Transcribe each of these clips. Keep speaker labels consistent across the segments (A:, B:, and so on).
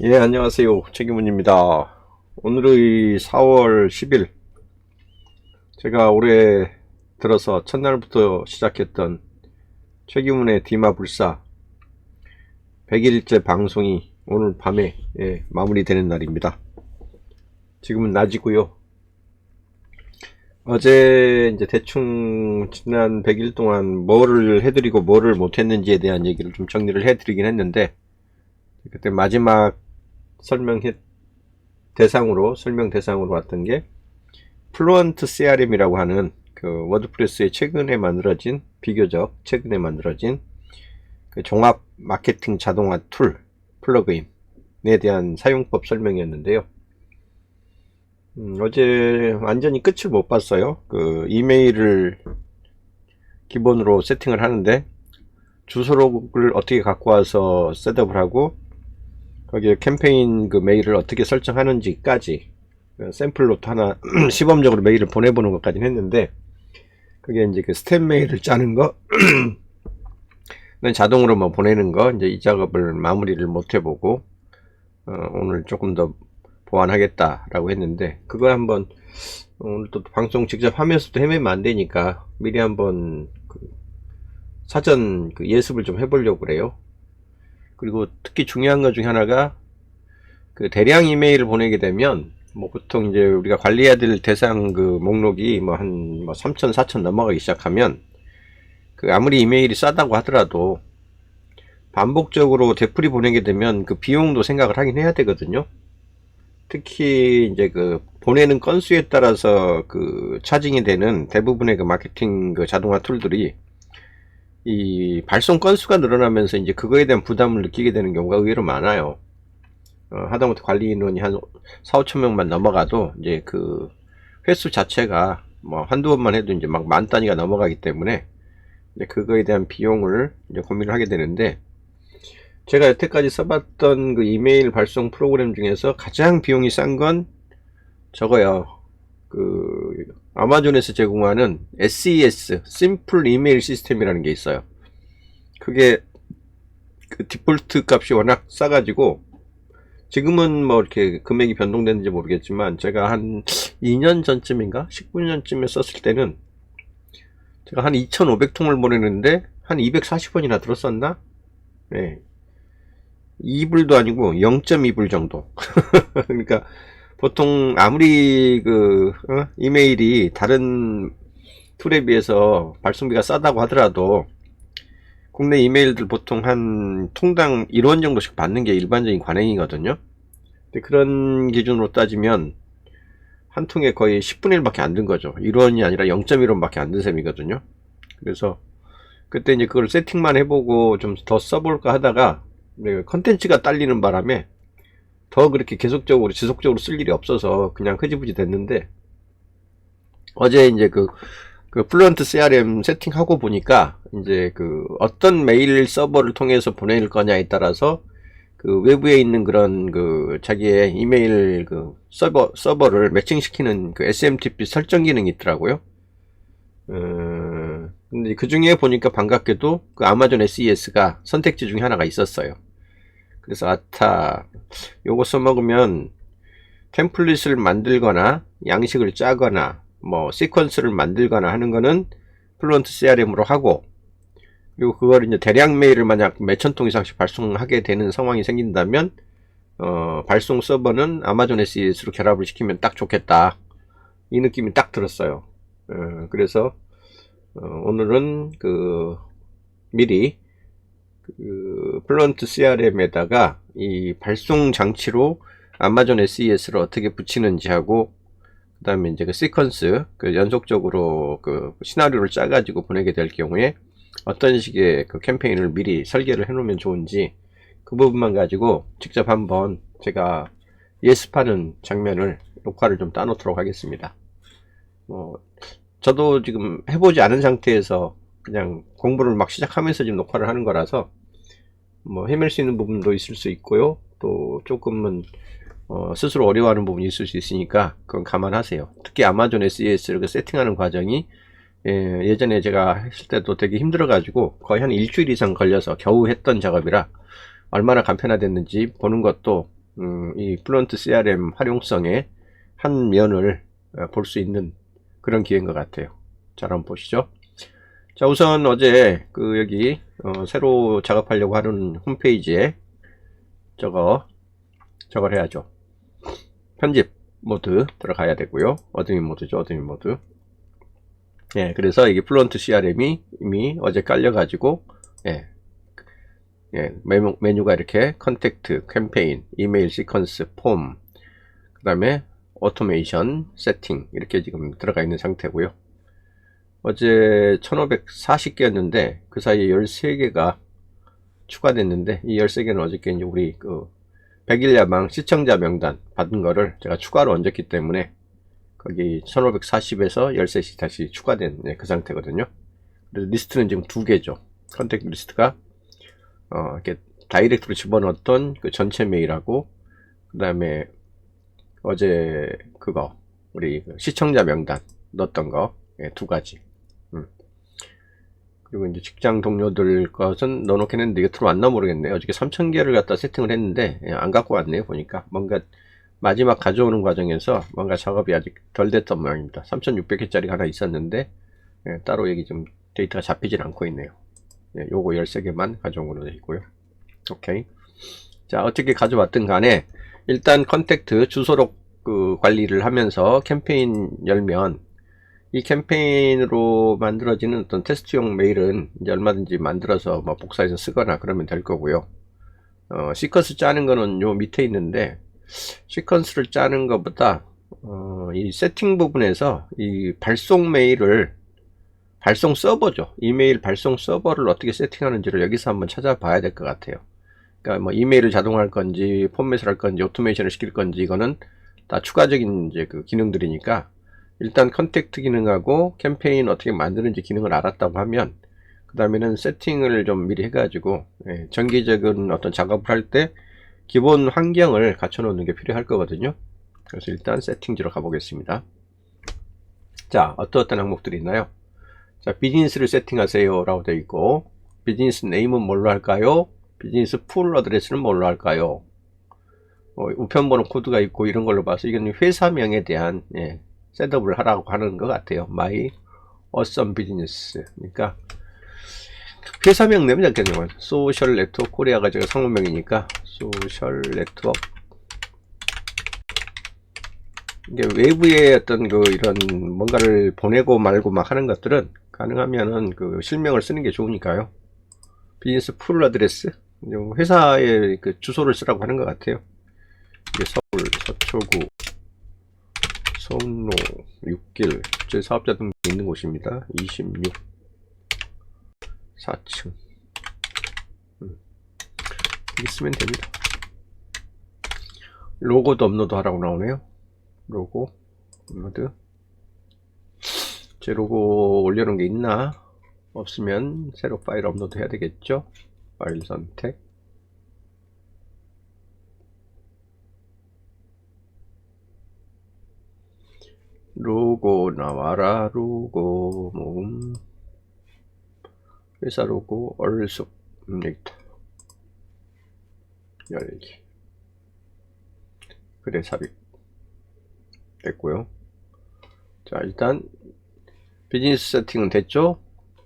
A: 예, 안녕하세요. 최기문입니다. 오늘의 4월 10일, 제가 올해 들어서 첫날부터 시작했던 최기문의 디마불사 100일째 방송이 오늘 밤에 마무리되는 날입니다. 지금은 낮이고요. 어제 이제 대충 지난 100일 동안 뭐를 해드리고 뭐를 못했는지에 대한 얘기를 좀 정리를 해드리긴 했는데, 그때 마지막 설명 대상으로 왔던 게 플루언트 CRM이라고 하는 그 워드프레스의 비교적 최근에 만들어진 그 종합 마케팅 자동화 툴 플러그인에 대한 사용법 설명이었는데요. 어제 완전히 끝을 못 봤어요. 그 이메일을 기본으로 세팅을 하는데 주소록을 어떻게 갖고 와서 셋업을 하고 거기에 캠페인 그 메일을 어떻게 설정하는지까지 샘플로 또 하나 시범적으로 메일을 보내보는 것까지는 했는데, 그게 이제 그 스텝 메일을 짜는 거 자동으로 뭐 보내는 거, 이제 이 작업을 마무리를 못 해보고 오늘 조금 더 보완하겠다라고 했는데, 그거 한번 오늘 또 방송 직접 하면서도 헤매면 안 되니까 미리 한번 그 사전 그 예습을 좀 해보려고 그래요. 그리고 특히 중요한 것 중에 하나가, 그 대량 이메일을 보내게 되면 뭐 보통 이제 우리가 관리해야 될 대상 그 목록이 뭐 한 3천 4천 넘어가기 시작하면, 그 아무리 이메일이 싸다고 하더라도 반복적으로 되풀이 보내게 되면 그 비용도 생각을 하긴 해야 되거든요. 특히 이제 그 보내는 건수에 따라서 그 차징이 되는 대부분의 그 마케팅 그 자동화 툴들이 이 발송 건수가 늘어나면서 이제 그거에 대한 부담을 느끼게 되는 경우가 의외로 많아요. 하다못해 관리 인원이 한 4, 5천 명만 넘어가도 이제 그 횟수 자체가 뭐 한두 번만 해도 이제 막 만 단위가 넘어가기 때문에 이제 그거에 대한 비용을 이제 고민을 하게 되는데, 제가 여태까지 써봤던 그 이메일 발송 프로그램 중에서 가장 비용이 싼 건 저거요. 그 아마존에서 제공하는 SES 심플 이메일 시스템이라는 게 있어요. 그게 그 디폴트 값이 워낙 싸가지고 지금은 뭐 이렇게 금액이 변동되는지 모르겠지만, 제가 한 2년 전쯤인가 19년쯤에 썼을 때는 제가 한 2,500통을 보내는데 한 240원이나 들었었나? 네. 2불도 아니고 0.2불 정도. 그러니까 보통 아무리 그 이메일이 다른 툴에 비해서 발송비가 싸다고 하더라도 국내 이메일들 보통 한 통당 1원 정도씩 받는 게 일반적인 관행이거든요. 근데 그런 기준으로 따지면 한 통에 거의 10분의 1밖에 안 든 거죠. 1원이 아니라 0.1원밖에 안 든 셈이거든요. 그래서 그때 이제 그걸 세팅만 해보고 좀 더 써볼까 하다가 컨텐츠가 딸리는 바람에 더 그렇게 계속적으로 지속적으로 쓸 일이 없어서 그냥 흐지부지 됐는데, 어제 이제 그 플루언트 CRM 세팅하고 보니까 이제 그 어떤 메일 서버를 통해서 보낼 거냐에 따라서 그 외부에 있는 그런 그 자기의 이메일 그 서버를 매칭시키는 그 SMTP 설정 기능이 있더라고요. 근데 그 중에 보니까 반갑게도 그 아마존 SES가 선택지 중에 하나가 있었어요. 그래서 아타 요거 써먹으면 템플릿을 만들거나 양식을 짜거나 뭐 시퀀스를 만들거나 하는 거는 플루언트 CRM으로 하고, 그리고 그걸 이제 대량 메일을 만약 몇천 통 이상씩 발송하게 되는 상황이 생긴다면 발송 서버는 아마존 SES로 결합을 시키면 딱 좋겠다, 이 느낌이 딱 들었어요. 그래서 오늘은 그 미리 그 플루언트 CRM에다가 이 발송 장치로 아마존 SES를 어떻게 붙이는지 하고, 그 다음에 이제 그 시퀀스, 그 연속적으로 그 시나리오를 짜가지고 보내게 될 경우에 어떤 식의 그 캠페인을 미리 설계를 해 놓으면 좋은지, 그 부분만 가지고 직접 한번 제가 예습하는 장면을 녹화를 좀 따놓도록 하겠습니다. 저도 지금 해보지 않은 상태에서 그냥 공부를 막 시작하면서 지금 녹화를 하는 거라서 뭐 헤맬 수 있는 부분도 있을 수 있고요, 또 조금은 스스로 어려워하는 부분이 있을 수 있으니까 그건 감안하세요. 특히 아마존 SES를 세팅하는 과정이 예전에 제가 했을 때도 되게 힘들어 가지고 거의 한 일주일 이상 걸려서 겨우 했던 작업이라 얼마나 간편화됐는지 보는 것도 이 플루언트 CRM 활용성의 한 면을 볼 수 있는 그런 기회인 것 같아요. 자, 한번 보시죠. 자, 우선 어제 여기 새로 작업하려고 하는 홈페이지에 저걸 해야죠. 편집 모드 들어가야 되고요. 어드민 모드죠. 어드민 모드. 예, 그래서 이게 플루언트 CRM이 이미 어제 깔려가지고, 메뉴가 이렇게 컨택트, 캠페인, 이메일 시퀀스, 폼, 그 다음에 오토메이션, 세팅 이렇게 지금 들어가 있는 상태고요. 어제 1540개였는데 그 사이에 13개가 추가됐는데, 이 13개는 어저께 이제 우리 100일 야망 시청자 명단 받은 거를 제가 추가로 얹었기 때문에 거기 1540에서 13시 다시 추가된 그 상태거든요. 그래서 리스트는 지금 2개죠. 컨택트 리스트가 이렇게 다이렉트로 집어넣었던 그 전체 메일하고, 그 다음에 어제 우리 시청자 명단 넣었던 거 2가지. 그리고 이제 직장 동료들 것은 넣어놓긴 했는데 이게 들어왔나 모르겠네요. 어저께 3000개를 갖다 세팅을 했는데 안 갖고 왔네요. 보니까 뭔가 마지막 가져오는 과정에서 뭔가 작업이 아직 덜 됐던 모양입니다. 3600개짜리가 하나 있었는데 따로 여기 좀 데이터가 잡히질 않고 있네요. 요거 13개만 가져온 걸로 되어 있고요. 오케이. 자, 어떻게 가져왔든 간에 일단 컨택트 주소록 관리를 하면서 캠페인 열면, 이 캠페인으로 만들어지는 어떤 테스트용 메일은 이제 얼마든지 만들어서 뭐 복사해서 쓰거나 그러면 될 거고요. 시퀀스 짜는 거는 요 밑에 있는데, 시퀀스를 짜는 것보다 이 세팅 부분에서 이 발송 메일을, 발송 서버죠. 이메일 발송 서버를 어떻게 세팅하는지를 여기서 한번 찾아봐야 될 것 같아요. 그러니까 뭐 이메일을 자동화할 건지 포맷을 할 건지 오토메이션을 시킬 건지 이거는 다 추가적인 이제 기능들이니까, 일단 컨택트 기능하고 캠페인 어떻게 만드는지 기능을 알았다고 하면 그 다음에는 세팅을 좀 미리 해가지고 정기적인 어떤 작업을 할 때 기본 환경을 갖춰 놓는 게 필요할 거거든요. 그래서 일단 세팅지로 가보겠습니다. 자, 어떤 항목들이 있나요? 자, 비즈니스를 세팅하세요 라고 되어 있고, 비즈니스 네임은 뭘로 할까요? 비즈니스 풀 어드레스는 뭘로 할까요? 우편번호 코드가 있고 이런 걸로 봐서 이건 회사명에 대한 셋업을 하라고 하는 것 같아요. My Awesome Business. 그러니까 회사명 내면 되겠네요. 소셜 네트워크 코리아가 제가 상호명이니까 소셜 네트워크. 이게 외부에 어떤 이런 뭔가를 보내고 말고 막 하는 것들은 가능하면은 실명을 쓰는 게 좋으니까요. 비즈니스 풀 어드레스, 회사의 주소를 쓰라고 하는 것 같아요. 이게 서울 서초구 성로 6길 제 사업자 등록이 있는 곳입니다. 26 4층 이렇게 쓰면 됩니다. 로고도 업로드 하라고 나오네요. 로고 업로드. 제 로고 올려놓은 게 있나? 없으면 새로 파일 업로드 해야 되겠죠. 파일 선택. 로고 나와라. 로고 모음 회사 로고 얼숲 데이터 열기. 그래 삽입 됐고요. 자, 일단 비즈니스 세팅은 됐죠.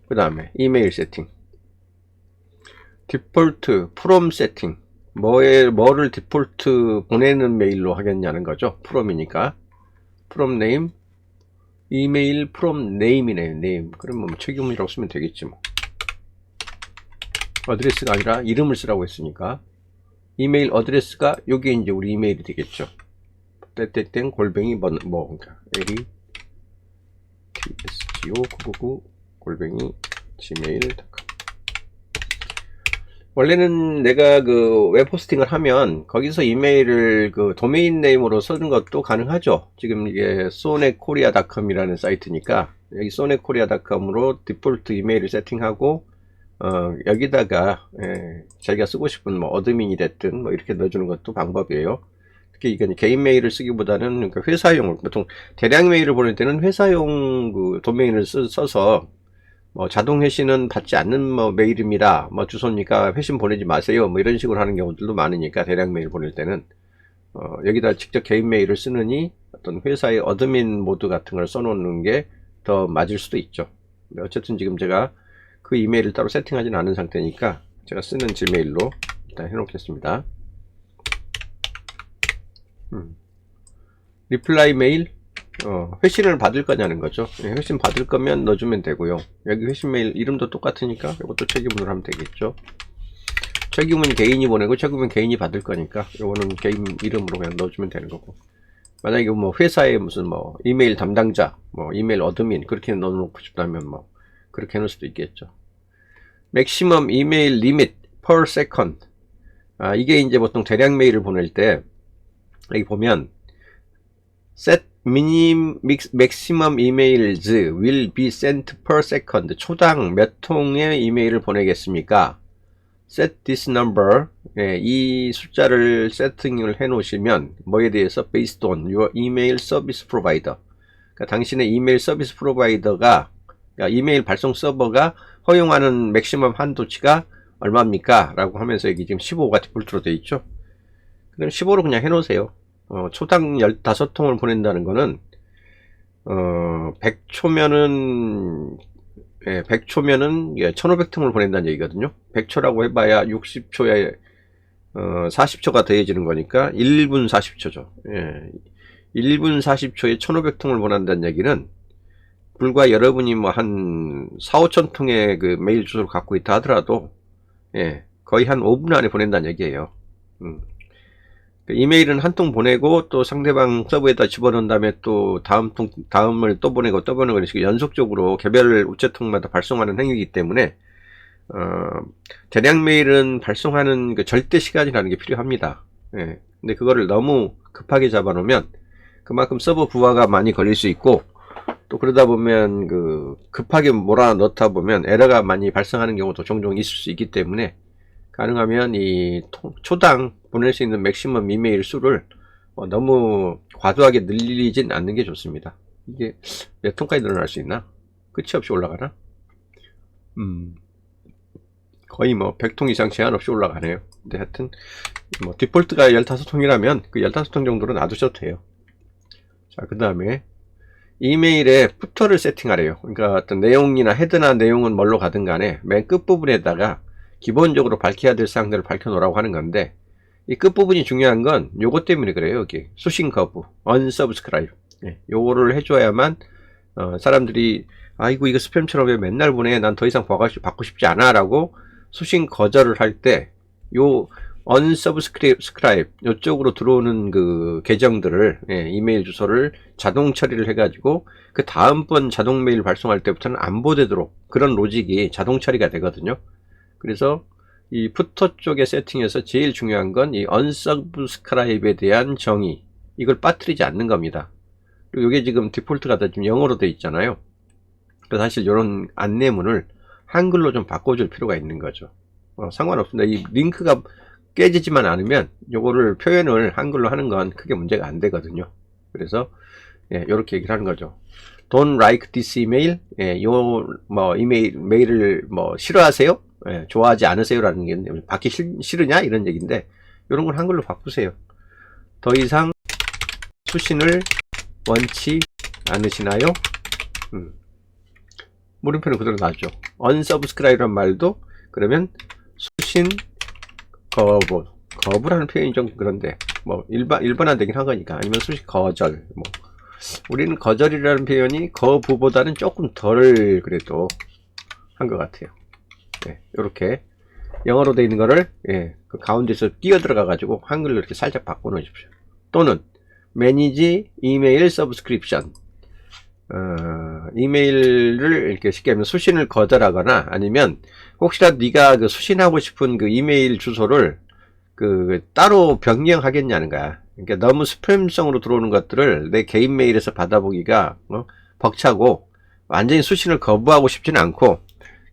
A: 그 다음에 이메일 세팅, 디폴트 프롬 세팅, 뭐를 디폴트 보내는 메일로 하겠냐는 거죠. 프롬이니까 프롬 네임, 이메일 프롬 네임이네요. 네임. 그러면 뭐 책임이라고 쓰면 되겠지 뭐. 어드레스가 아니라 이름을 쓰라고 했으니까 이메일 어드레스가 요게 이제 우리 이메일이 되겠죠. 땡땡땡 골뱅이 그러니까 LETSGO999 골뱅이 gmail.com. 원래는 내가 웹 호스팅을 하면 거기서 이메일을 도메인 네임으로 쓰는 것도 가능하죠. 지금 이게 sonekorea.com이라는 사이트니까 여기 sonekorea.com으로 디폴트 이메일을 세팅하고 여기다가 자기가 쓰고 싶은 뭐 어드민이 됐든 뭐 이렇게 넣어주는 것도 방법이에요. 특히 이건 개인 메일을 쓰기보다는 회사용, 보통 대량 메일을 보낼 때는 회사용 도메인을 써서 뭐 자동 회신은 받지 않는 뭐 메일입니다. 뭐 주소니까 회신 보내지 마세요. 뭐 이런 식으로 하는 경우들도 많으니까 대량 메일 보낼 때는 여기다 직접 개인 메일을 쓰느니 어떤 회사의 어드민 모드 같은 걸 써놓는 게 더 맞을 수도 있죠. 어쨌든 지금 제가 그 이메일을 따로 세팅하지는 않은 상태니까 제가 쓰는 지메일로 일단 해놓겠습니다. 리플라이 메일, 회신을 받을 거냐는 거죠. 회신 받을 거면 넣어주면 되고요. 여기 회신 메일 이름도 똑같으니까 이것도 책임으로 하면 되겠죠. 책임은 개인이 보내고 책임은 개인이 받을 거니까 이거는 개인 이름으로 그냥 넣어주면 되는 거고, 만약에 뭐 회사에 무슨 뭐 이메일 담당자, 뭐 이메일 어드민 그렇게 넣어놓고 싶다면 뭐 그렇게 해놓을 수도 있겠죠. 맥시멈 이메일 리밋 per second. 이게 이제 보통 대량 메일을 보낼 때 여기 보면 set maximum emails will be sent per second. 초당 몇 통의 이메일을 보내겠습니까? set this number. 이 숫자를 세팅을 해 놓으시면 뭐에 대해서 based on your email service provider. 그러니까 당신의 이메일 서비스 프로바이더가, 그러니까 이메일 발송 서버가 허용하는 맥시멈 한도치가 얼마입니까? 라고 하면서 여기 지금 15가 디폴트로 되어 있죠. 그럼 15로 그냥 해 놓으세요. 초당 15통을 보낸다는 거는 100초면은 1500통을 보낸다는 얘기거든요. 100초라고 해봐야 60초에 40초가 더해지는 거니까 1분 40초죠. 1분 40초에 1500통을 보낸다는 얘기는 불과 여러분이 뭐 한 4, 5천 통의 그 메일 주소를 갖고 있다 하더라도 거의 한 5분 안에 보낸다는 얘기예요. 이메일은 한 통 보내고 또 상대방 서버에다 집어넣은 다음에 또 다음을 또 보내고 또 보내고 이런 식으로 연속적으로 개별 우체통마다 발송하는 행위이기 때문에 대량 메일은 발송하는 그 절대 시간이라는 게 필요합니다. 근데 그거를 너무 급하게 잡아놓으면 그만큼 서버 부하가 많이 걸릴 수 있고, 또 그러다 보면 그 급하게 몰아넣다 보면 에러가 많이 발생하는 경우도 종종 있을 수 있기 때문에 가능하면 이 초당 보낼 수 있는 맥시멈 이메일 수를 너무 과도하게 늘리진 않는 게 좋습니다. 이게 몇 통까지 늘어날 수 있나? 끝이 없이 올라가나? 거의 뭐 100통 이상 제한 없이 올라가네요. 근데 하여튼 뭐 디폴트가 15통이라면 그 15통 정도로 놔두셔도 돼요. 자, 그 다음에 이메일에 푸터를 세팅하래요. 그러니까 어떤 내용이나 헤드나 내용은 뭘로 가든 간에 맨 끝부분에다가 기본적으로 밝혀야 될 사항들을 밝혀놓으라고 하는 건데, 이 끝부분이 중요한 건 요것 때문에 그래요. 여기 수신 거부, unsubscribe. 요거를 해줘야만 사람들이 아이고 이거 스팸처럼 왜 맨날 보내, 난 더 이상 받고 싶지 않아 라고 수신 거절을 할 때 요 unsubscribe 요쪽으로 들어오는 그 계정들을 이메일 주소를 자동 처리를 해가지고 그 다음번 자동 메일 발송할 때부터는 안 보내도록 그런 로직이 자동 처리가 되거든요. 그래서 이 푸터 쪽의 세팅에서 제일 중요한 건 이 unsubscribe에 대한 정의, 이걸 빠뜨리지 않는 겁니다. 그리고 이게 지금 디폴트가 다 지금 영어로 되어 있잖아요. 그래서 사실 이런 안내문을 한글로 좀 바꿔줄 필요가 있는 거죠. 상관없습니다. 이 링크가 깨지지만 않으면 요거를 표현을 한글로 하는 건 크게 문제가 안 되거든요. 그래서 요렇게 얘기를 하는 거죠. Don't like this email. 요 뭐 메일을 뭐 싫어하세요? 좋아하지 않으세요라는 게 받기 싫으냐 이런 얘기인데, 요런 걸 한글로 바꾸세요. 더 이상 수신을 원치 않으시나요? 물음표는 그대로 나죠. unsubscribe란 말도 그러면 수신 거부라는 표현이 좀 그런데 뭐 일반화되긴 한 거니까, 아니면 수신 거절, 뭐 우리는 거절이라는 표현이 거부보다는 조금 덜 그래도 한 것 같아요. 이렇게 영어로 되어 있는 거를 그 가운데서 끼어 들어가 가지고 한글로 이렇게 살짝 바꿔 놓으십시오. 또는 manage email subscription. 이메일을 이렇게 쉽게 하면 수신을 거절하거나, 아니면 혹시라도 네가 그 수신하고 싶은 그 이메일 주소를 그 따로 변경하겠냐는 거야. 그러니까 너무 스팸성으로 들어오는 것들을 내 개인 메일에서 받아보기가 벅차고 완전히 수신을 거부하고 싶지는 않고,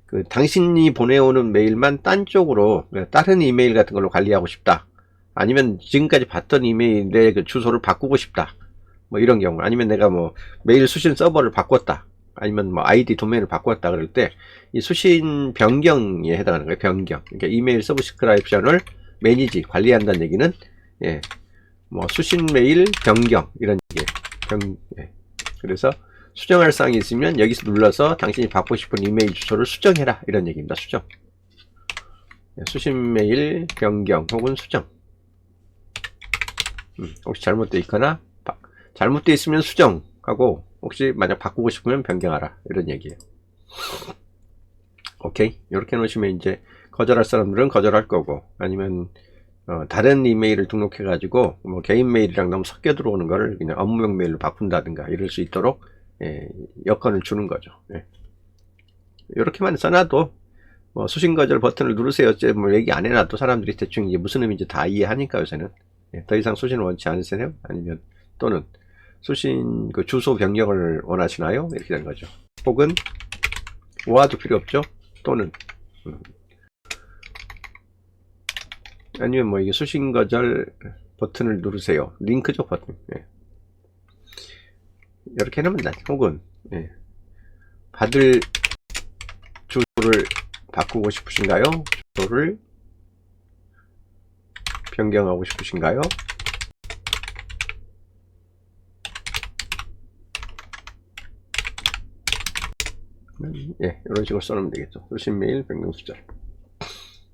A: 그 당신이 보내오는 메일만 딴 쪽으로 다른 이메일 같은 걸로 관리하고 싶다. 아니면 지금까지 받던 이메일의 그 주소를 바꾸고 싶다. 뭐 이런 경우, 아니면 내가 뭐 메일 수신 서버를 바꿨다, 아니면 뭐 아이디 도메인을 바꿨다 그럴 때 이 수신 변경에 해당하는 거예요. 변경. 그러니까 이메일 서브스크라이프션을 매니지 관리한다는 얘기는 뭐 수신 메일 변경 이런 얘기예요. 예. 그래서 수정할 사항이 있으면 여기서 눌러서 당신이 받고 싶은 이메일 주소를 수정해라 이런 얘기입니다. 수정. 수신 메일 변경 혹은 수정. 혹시 잘못되어 있거나 잘못되어 있으면 수정하고 혹시 만약 바꾸고 싶으면 변경하라 이런 얘기예요. 오케이, 이렇게 놓으시면 이제 거절할 사람들은 거절할 거고, 아니면 다른 이메일을 등록해 가지고 뭐 개인 메일이랑 너무 섞여 들어오는 거를 그냥 업무용 메일로 바꾼다든가 이럴 수 있도록 여건을 주는 거죠. 이렇게만 써놔도 뭐 수신 거절 버튼을 누르세요 뭐 얘기 안 해놔도 사람들이 대충 이게 무슨 의미인지 다 이해하니까 요새는. 더 이상 수신을 원치 않으세요? 아니면 또는 수신 그 주소 변경을 원하시나요? 이렇게 된 거죠. 혹은 와도 필요 없죠. 또는 아니면 뭐 이게 수신 거절 버튼을 누르세요. 링크죠, 버튼. 이렇게 해놓으면 돼. 혹은 받을 주소를 바꾸고 싶으신가요? 주소를 변경하고 싶으신가요? 이런 식으로 써놓으면 되겠죠. 수신 메일 변경 수절.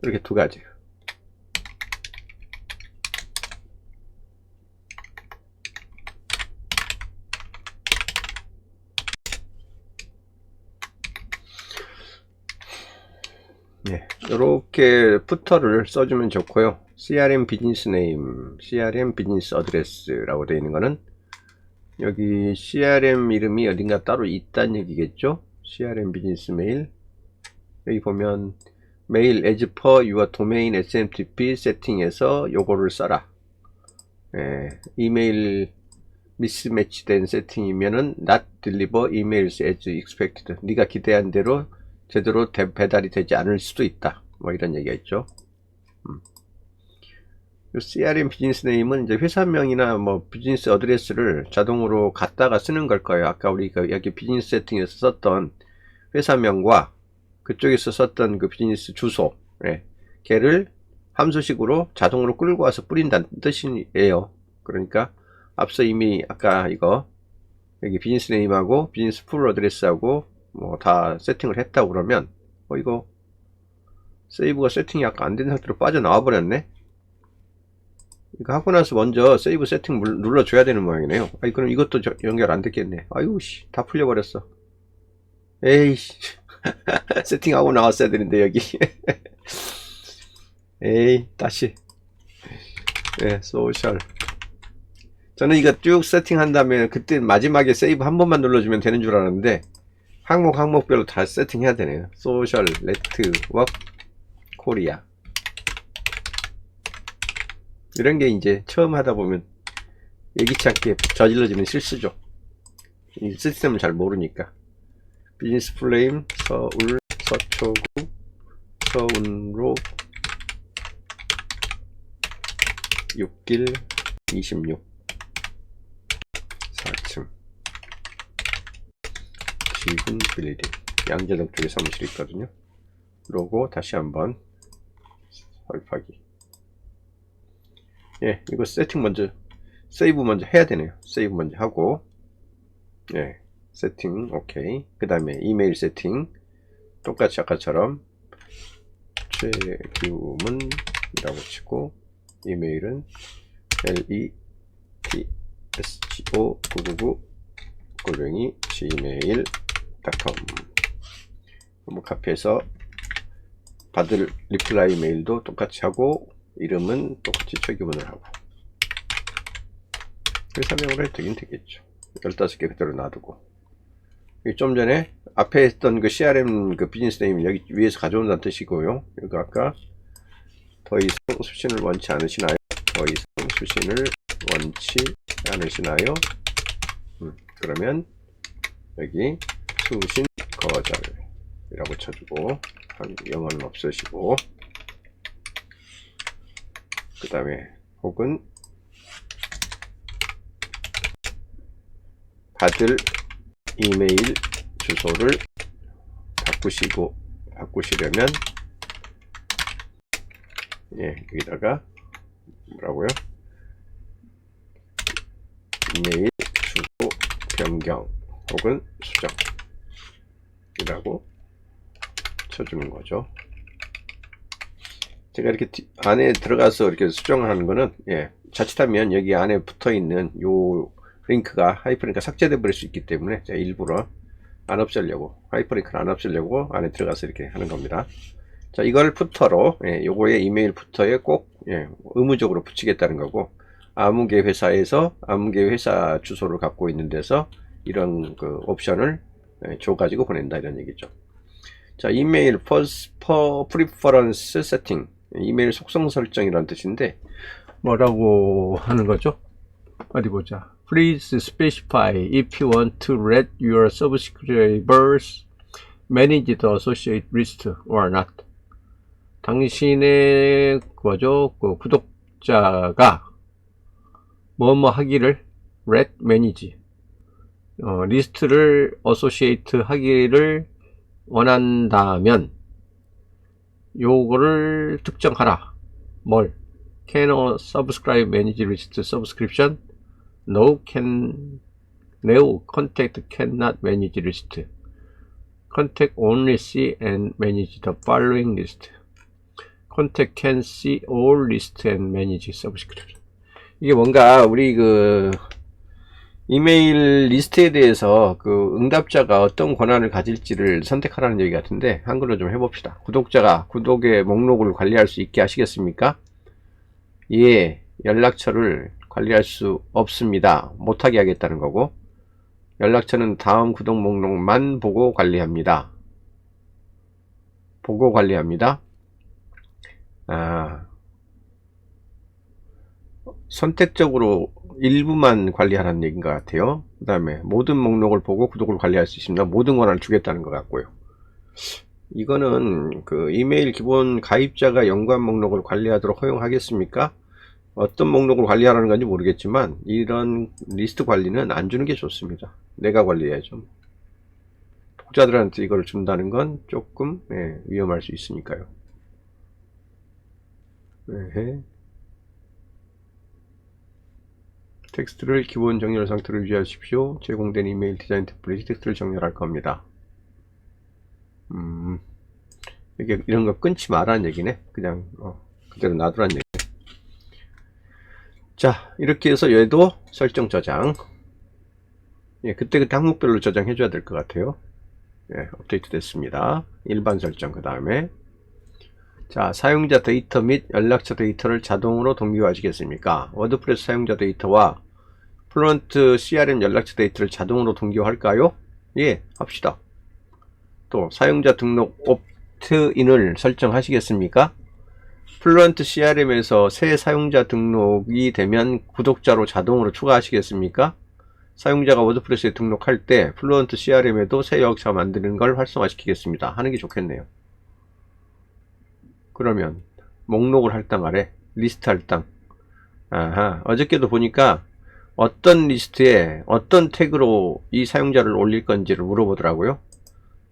A: 이렇게 두 가지. 이렇게 푸터를 써주면 좋고요. CRM 비즈니스 네임, CRM 비즈니스 어드레스라고 되어 있는 거는 여기 CRM 이름이 어딘가 따로 있다는 얘기겠죠. CRM 비즈니스 메일. 여기 보면 메일 as per your domain SMTP 세팅에서 요거를 써라. 이메일 미스매치 된 세팅이면은 not deliver emails as expected. 네가 기대한 대로 제대로 배달이 되지 않을 수도 있다. 뭐 이런 얘기가 있죠. CRM 비즈니스 네임은 이제 회사명이나 뭐 비즈니스 어드레스를 자동으로 갖다가 쓰는 걸 거예요. 아까 우리가 여기 비즈니스 세팅에서 썼던 회사명과 그쪽에서 썼던 그 비즈니스 주소, 걔를 함수식으로 자동으로 끌고 와서 뿌린다는 뜻이에요. 그러니까 앞서 이미 아까 이거 여기 비즈니스 네임하고 비즈니스 풀 어드레스하고 뭐 다 세팅을 했다고 그러면 이거 세이브가 세팅이 아까 안 된 상태로 빠져나와 버렸네. 이거 하고 나서 먼저 세이브 세팅 눌러줘야 되는 모양이네요. 그럼 이것도 연결 안 됐겠네. 아유 씨, 다 풀려버렸어. 에이씨. 세팅하고 나왔어야 되는데 여기. 에이 다시. 소셜. 저는 이거 쭉 세팅한 다음에 그때 마지막에 세이브 한 번만 눌러주면 되는 줄 알았는데 항목별로 다 세팅해야 되네요. 소셜 네트워크 코리아. 이런 게 이제 처음 하다 보면 예기치 않게 저질러지는 실수죠. 이 시스템을 잘 모르니까. 비즈니스 플레임 서울 서초구 서운로 6길 26 4층 지훈 빌리딩 양재동 쪽에 사무실이 있거든요. 로고 다시 한번 설파기. 이거 세팅 먼저 세이브 먼저 해야 되네요. 세이브 먼저 하고 세팅 오케이. 그 다음에 이메일 세팅 똑같이 아까처럼 최규문이라고 치고 이메일은 letSGO999@gmail.com. 뭐 카페에서 받을 리플라이 메일도 똑같이 하고 이름은 똑같이 최규문을 하고 회사명으로 해도 되긴 되겠죠. 15개 그대로 놔두고 좀 전에 앞에 했던 그 CRM 그 비즈니스 네임 여기 위에서 가져온다는 뜻이고요. 이거 아까 더 이상 수신을 원치 않으시나요? 더 이상 수신을 원치 않으시나요? 그러면 여기 수신 거절이라고 쳐주고 영어는 없으시고 그 다음에 혹은 받을 이메일 주소를 바꾸시려면 여기다가 뭐라고요? 이메일 주소 변경 혹은 수정이라고 쳐주는 거죠. 제가 이렇게 안에 들어가서 이렇게 수정을 하는 거는, 자칫하면 여기 안에 붙어 있는 요 링크가, 하이퍼링크가 삭제돼 버릴 수 있기 때문에 제가 일부러 안 없애려고, 하이퍼링크를 안 없애려고 안에 들어가서 이렇게 하는 겁니다. 자, 이걸 푸터로, 요거에 이메일 푸터에 꼭, 의무적으로 붙이겠다는 거고, 아무개 회사에서 아무개 회사 주소를 갖고 있는 데서 이런 그 옵션을 줘가지고 보낸다, 이런 얘기죠. 자, 이메일 preference setting, 이메일 속성 설정이라는 뜻인데, 뭐라고 하는 거죠? 어디 보자. Please specify if you want to let your subscribers manage the associate list or not. 당신의 그 구독자가 뭐뭐 하기를 let manage, 리스트를 associate 하기를 원한다면 요거를 특정하라. 뭘? Can a subscribe manage list subscription? No, contact cannot manage list. Contact only see and manage the following list. Contact can see all list and manage subscription. 이게 뭔가 우리 그 이메일 리스트에 대해서 그 응답자가 어떤 권한을 가질지를 선택하라는 얘기 같은데, 한글로 좀 해봅시다. 구독자가 구독의 목록을 관리할 수 있게 하시겠습니까? 예, 연락처를 관리할 수 없습니다. 못하게 하겠다는 거고, 연락처는 다음 구독 목록만 보고 관리합니다. 보고 관리합니다. 선택적으로 일부만 관리하라는 얘기인 것 같아요. 그 다음에 모든 목록을 보고 구독을 관리할 수 있습니다. 모든 권한을 주겠다는 것 같고요. 이거는 그 이메일 기본 가입자가 연관 목록을 관리하도록 허용하겠습니까? 어떤 목록을 관리하라는 건지 모르겠지만 이런 리스트 관리는 안 주는 게 좋습니다. 내가 관리해야죠. 독자들한테 이걸 준다는 건 조금 위험할 수 있으니까요. 텍스트를 기본 정렬 상태로 유지하십시오. 제공된 이메일 디자인 템플릿이 텍스트를 정렬할 겁니다. 이게 이런 거 끊지 마라는 얘기네. 그냥 그대로 놔두란 얘기. 자, 이렇게 해서 얘도 설정 저장. 그때그때 항목별로 저장해 줘야 될 것 같아요. 업데이트 됐습니다. 일반 설정. 그 다음에 자, 사용자 데이터 및 연락처 데이터를 자동으로 동기화하시겠습니까? 워드프레스 사용자 데이터와 플루언트 CRM 연락처 데이터를 자동으로 동기화할까요? 예, 합시다. 또 사용자 등록 옵트인을 설정하시겠습니까? 플루언트 CRM에서 새 사용자 등록이 되면 구독자로 자동으로 추가하시겠습니까? 사용자가 워드프레스에 등록할 때 플루언트 CRM에도 새 여객차 만드는 걸 활성화시키겠습니다. 하는 게 좋겠네요. 그러면 목록을 할당하래. 리스트 할당. 어저께도 보니까 어떤 리스트에 어떤 태그로 이 사용자를 올릴 건지를 물어보더라고요.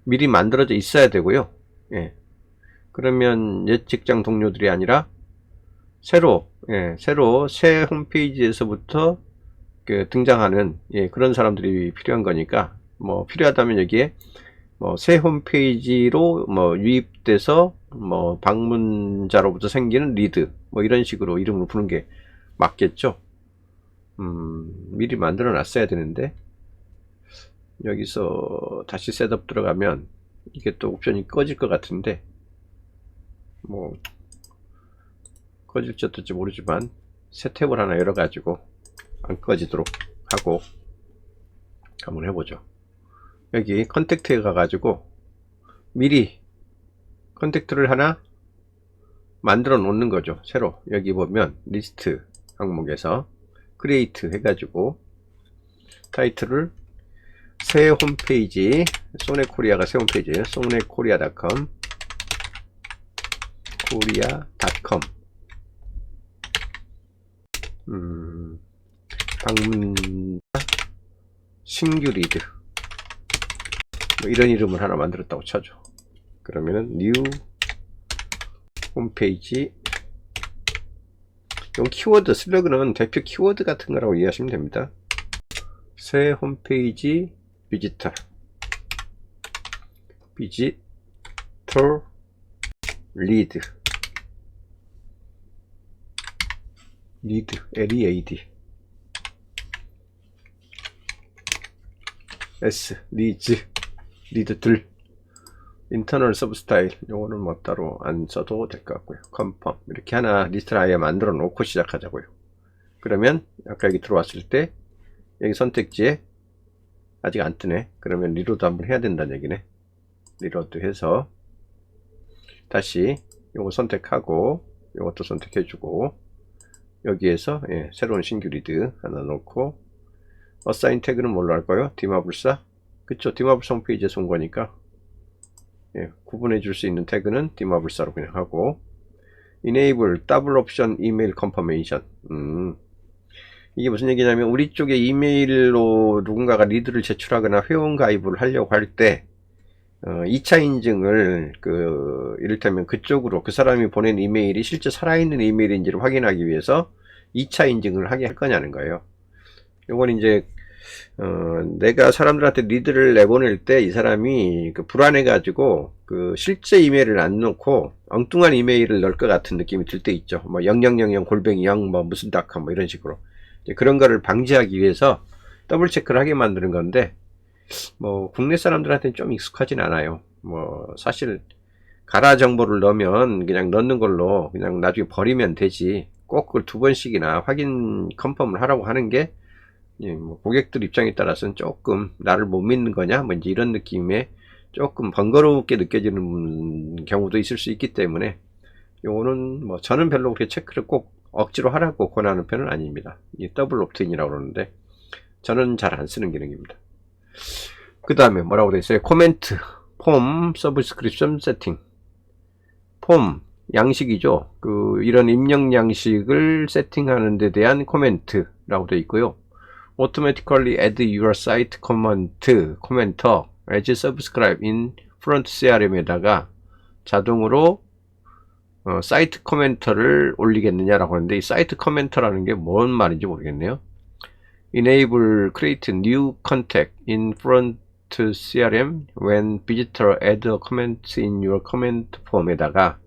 A: 미리 만들어져 있어야 되고요. 그러면 옛 직장 동료들이 아니라 새로 새 홈페이지에서부터 등장하는 그런 사람들이 필요한 거니까, 뭐 필요하다면 여기에 뭐 새 홈페이지로 뭐 유입돼서 뭐 방문자로부터 생기는 리드, 뭐 이런 식으로 이름을 부르는 게 맞겠죠. 미리 만들어 놨어야 되는데, 여기서 다시 셋업 들어가면 이게 또 옵션이 꺼질 것 같은데, 뭐 꺼질지 어떨지 모르지만 새 탭을 하나 열어 가지고 안 꺼지도록 하고 한번 해보죠. 여기 컨택트에 가가지고 미리 컨택트를 하나 만들어 놓는 거죠. 새로 여기 보면 리스트 항목에서 크리에이트 해가지고 타이틀을 새 홈페이지, 소네코리아가 새 홈페이지예요. 소네코리아.com 코리아.com 방문자 신규 리드, 뭐 이런 이름을 하나 만들었다고 쳐줘. 그러면은 뉴 홈페이지. 이 키워드 슬러그는 대표 키워드 같은 거라고 이해하시면 됩니다. 새 홈페이지 비지터 리드 LEAD S 리드들 인터널 서브 스타일 요거는 뭐 따로 안 써도 될 것 같고요. 컨펌 이렇게 하나 리스트를 아예 만들어 놓고 시작하자고요. 그러면 아까 여기 들어왔을 때 여기 선택지에 아직 안 뜨네. 그러면 리로드 한번 해야 된다는 얘기네. 리로드 해서 다시 요거 선택하고 요것도 선택해주고 여기에서 새로운 신규 리드 하나 넣고 어사인 태그는 뭘로 할까요? 디마불사? 그쵸, 디마불사 홈페이지에서 온 거니까 구분해 줄 수 있는 태그는 디마불사로 그냥 하고 enable 더블 옵션 이메일 컨퍼메이션. 이게 무슨 얘기냐면 우리 쪽에 이메일로 누군가가 리드를 제출하거나 회원 가입을 하려고 할 때 2차 인증을 이를테면 그쪽으로 그 사람이 보낸 이메일이 실제 살아있는 이메일인지를 확인하기 위해서 2차 인증을 하게 할 거냐는 거예요. 이건 이제 내가 사람들한테 리드를 내보낼 때 이 사람이 불안해 가지고 실제 이메일을 안 넣고 엉뚱한 이메일을 넣을 것 같은 느낌이 들 때 있죠. 뭐 0000 골뱅이 0 뭐 무슨 닷컴 뭐 이런 식으로 그런 거를 방지하기 위해서 더블 체크를 하게 만드는 건데 뭐 국내 사람들한테는 좀 익숙하진 않아요. 뭐 사실 가라 정보를 넣으면 그냥 넣는 걸로 그냥 나중에 버리면 되지 꼭 그걸 2번씩이나 확인 컨펌을 하라고 하는 게 뭐 고객들 입장에 따라서는 조금 나를 못 믿는 거냐 뭐 이제 이런 느낌에 조금 번거롭게 느껴지는 경우도 있을 수 있기 때문에 요거는 뭐 저는 별로 그렇게 체크를 꼭 억지로 하라고 권하는 편은 아닙니다. 이 더블 옵트인이라고 그러는데 저는 잘 안 쓰는 기능입니다. 그 다음에 뭐라고 되어 있어요? 코멘트, 폼, 서브스크립션 세팅. 폼, 양식이죠. 이런 입력 양식을 세팅하는 데 대한 코멘트라고 되어 있고요. automatically add your site commenter as subscribe in front CRM에다가 자동으로 사이트 코멘터를 올리겠느냐라고 하는데 이 사이트 코멘터라는 게 뭔 말인지 모르겠네요. enable create new contact in front CRM when visitor add a comment in your comment form에다가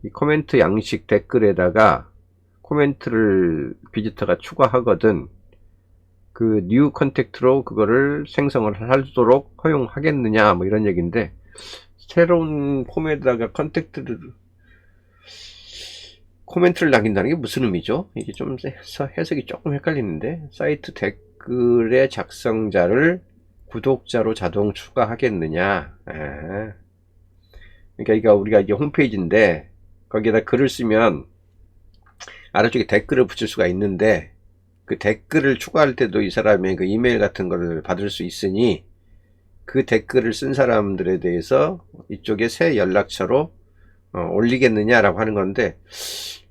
A: 이 코멘트 양식 댓글에다가 코멘트를 비지터가 추가하거든 그 new contact로 그거를 생성을 하도록 허용하겠느냐 뭐 이런 얘기인데 새로운 폼에다가 코멘트를 남긴다는 게 무슨 의미죠? 이게 좀 해석이 조금 헷갈리는데 사이트 댓글의 작성자를 구독자로 자동 추가하겠느냐. 그러니까 우리가 이게 홈페이지인데 거기에다 글을 쓰면 아래쪽에 댓글을 붙일 수가 있는데 그 댓글을 추가할 때도 이 사람의 그 이메일 같은 걸 받을 수 있으니 그 댓글을 쓴 사람들에 대해서 이쪽에 새 연락처로 올리겠느냐라고 하는 건데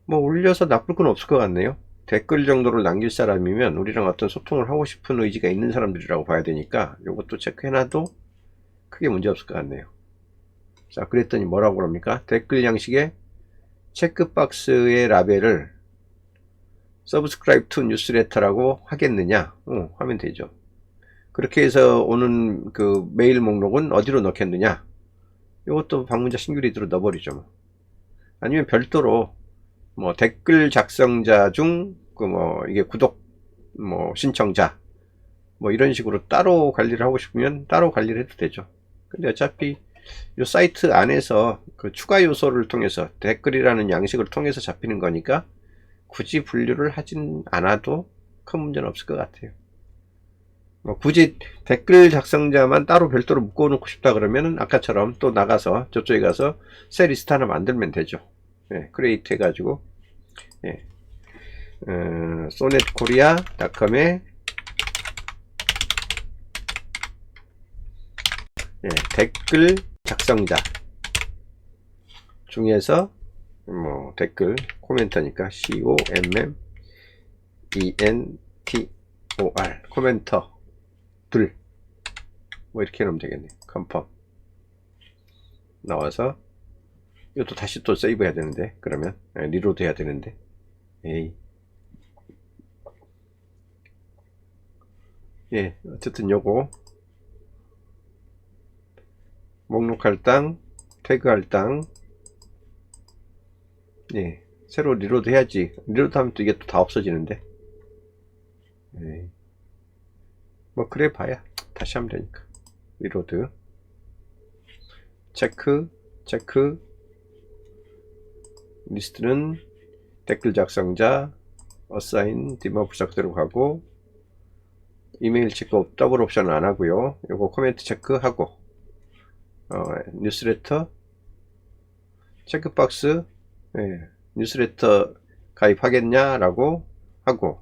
A: 뭐 올려서 나쁠 건 없을 것 같네요. 댓글 정도를 남길 사람이면 우리랑 어떤 소통을 하고 싶은 의지가 있는 사람들이라고 봐야 되니까 이것도 체크해놔도 크게 문제 없을 것 같네요. 자, 그랬더니 뭐라고 그럽니까? 댓글 양식의 체크박스의 라벨을 subscribe to newsletter라고 하겠느냐? 하면 되죠. 그렇게 해서 오는 그 메일 목록은 어디로 넣겠느냐? 이것도 방문자 신규 리드로 넣어버리죠. 뭐. 아니면 별도로 뭐 댓글 작성자 중 이게 구독 신청자 뭐 이런 식으로 따로 관리를 하고 싶으면 따로 관리를 해도 되죠. 근데 어차피 이 사이트 안에서 그 추가 요소를 통해서 댓글이라는 양식을 통해서 잡히는 거니까 굳이 분류를 하진 않아도 큰 문제는 없을 것 같아요. 뭐 굳이 댓글 작성자만 따로 별도로 묶어 놓고 싶다 그러면 아까처럼 또 나가서 저쪽에 가서 새 리스트 하나 만들면 되죠. 크리에이트 해가지고 sonetkorea.com에 댓글 작성자 중에서 댓글 코멘터니까 COMMENTOR 코멘터 둘 뭐 이렇게 해놓으면 되겠네. 컨펌 나와서 이것도 다시 또 세이브 해야 되는데 그러면 리로드 해야 되는데 예, 어쨌든 요거 목록 할당, 태그 할당. 예, 새로 리로드 해야지. 리로드 하면 또 이게 또 다 없어지는데. 예. 뭐 그래 봐야 다시 하면 되니까. 리로드 체크 리스트는 댓글 작성자 어사인 디머브 작대로 가고, 이메일 체크 더블 옵션 안 하고요. 요거 코멘트 체크하고, 뉴스레터 체크박스, 예, 뉴스레터 가입하겠냐 라고 하고,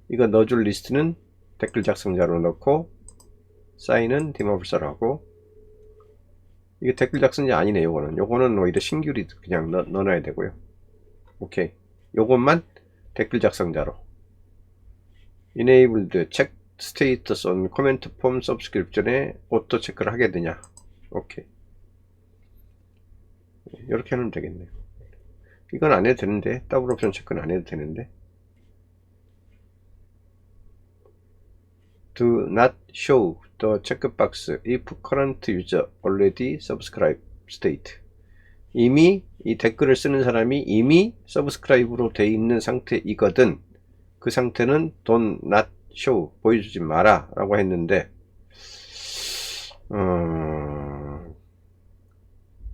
A: 이거 넣어줄 리스트는 댓글 작성자로 넣고, 사인은 디머블사로 하고. 이게 댓글 작성자 아니네. 요거는 오히려 신규 리드 그냥 넣어놔야 되고요. 오케이, 요것만 댓글 작성자로. enabled check status on comment form subscription에 오토 체크를 하게 되냐. 오케이, 이렇게 하면 되겠네요. 이건 안 해도 되는데, 더블 옵션 체크는 안 해도 되는데. Do not show the checkbox if current user already subscribe state. 이미 이 댓글을 쓰는 사람이 이미 서브스크라이브로 돼 있는 상태이거든. 그 상태는 don't not show, 보여주지 마라 라고 했는데,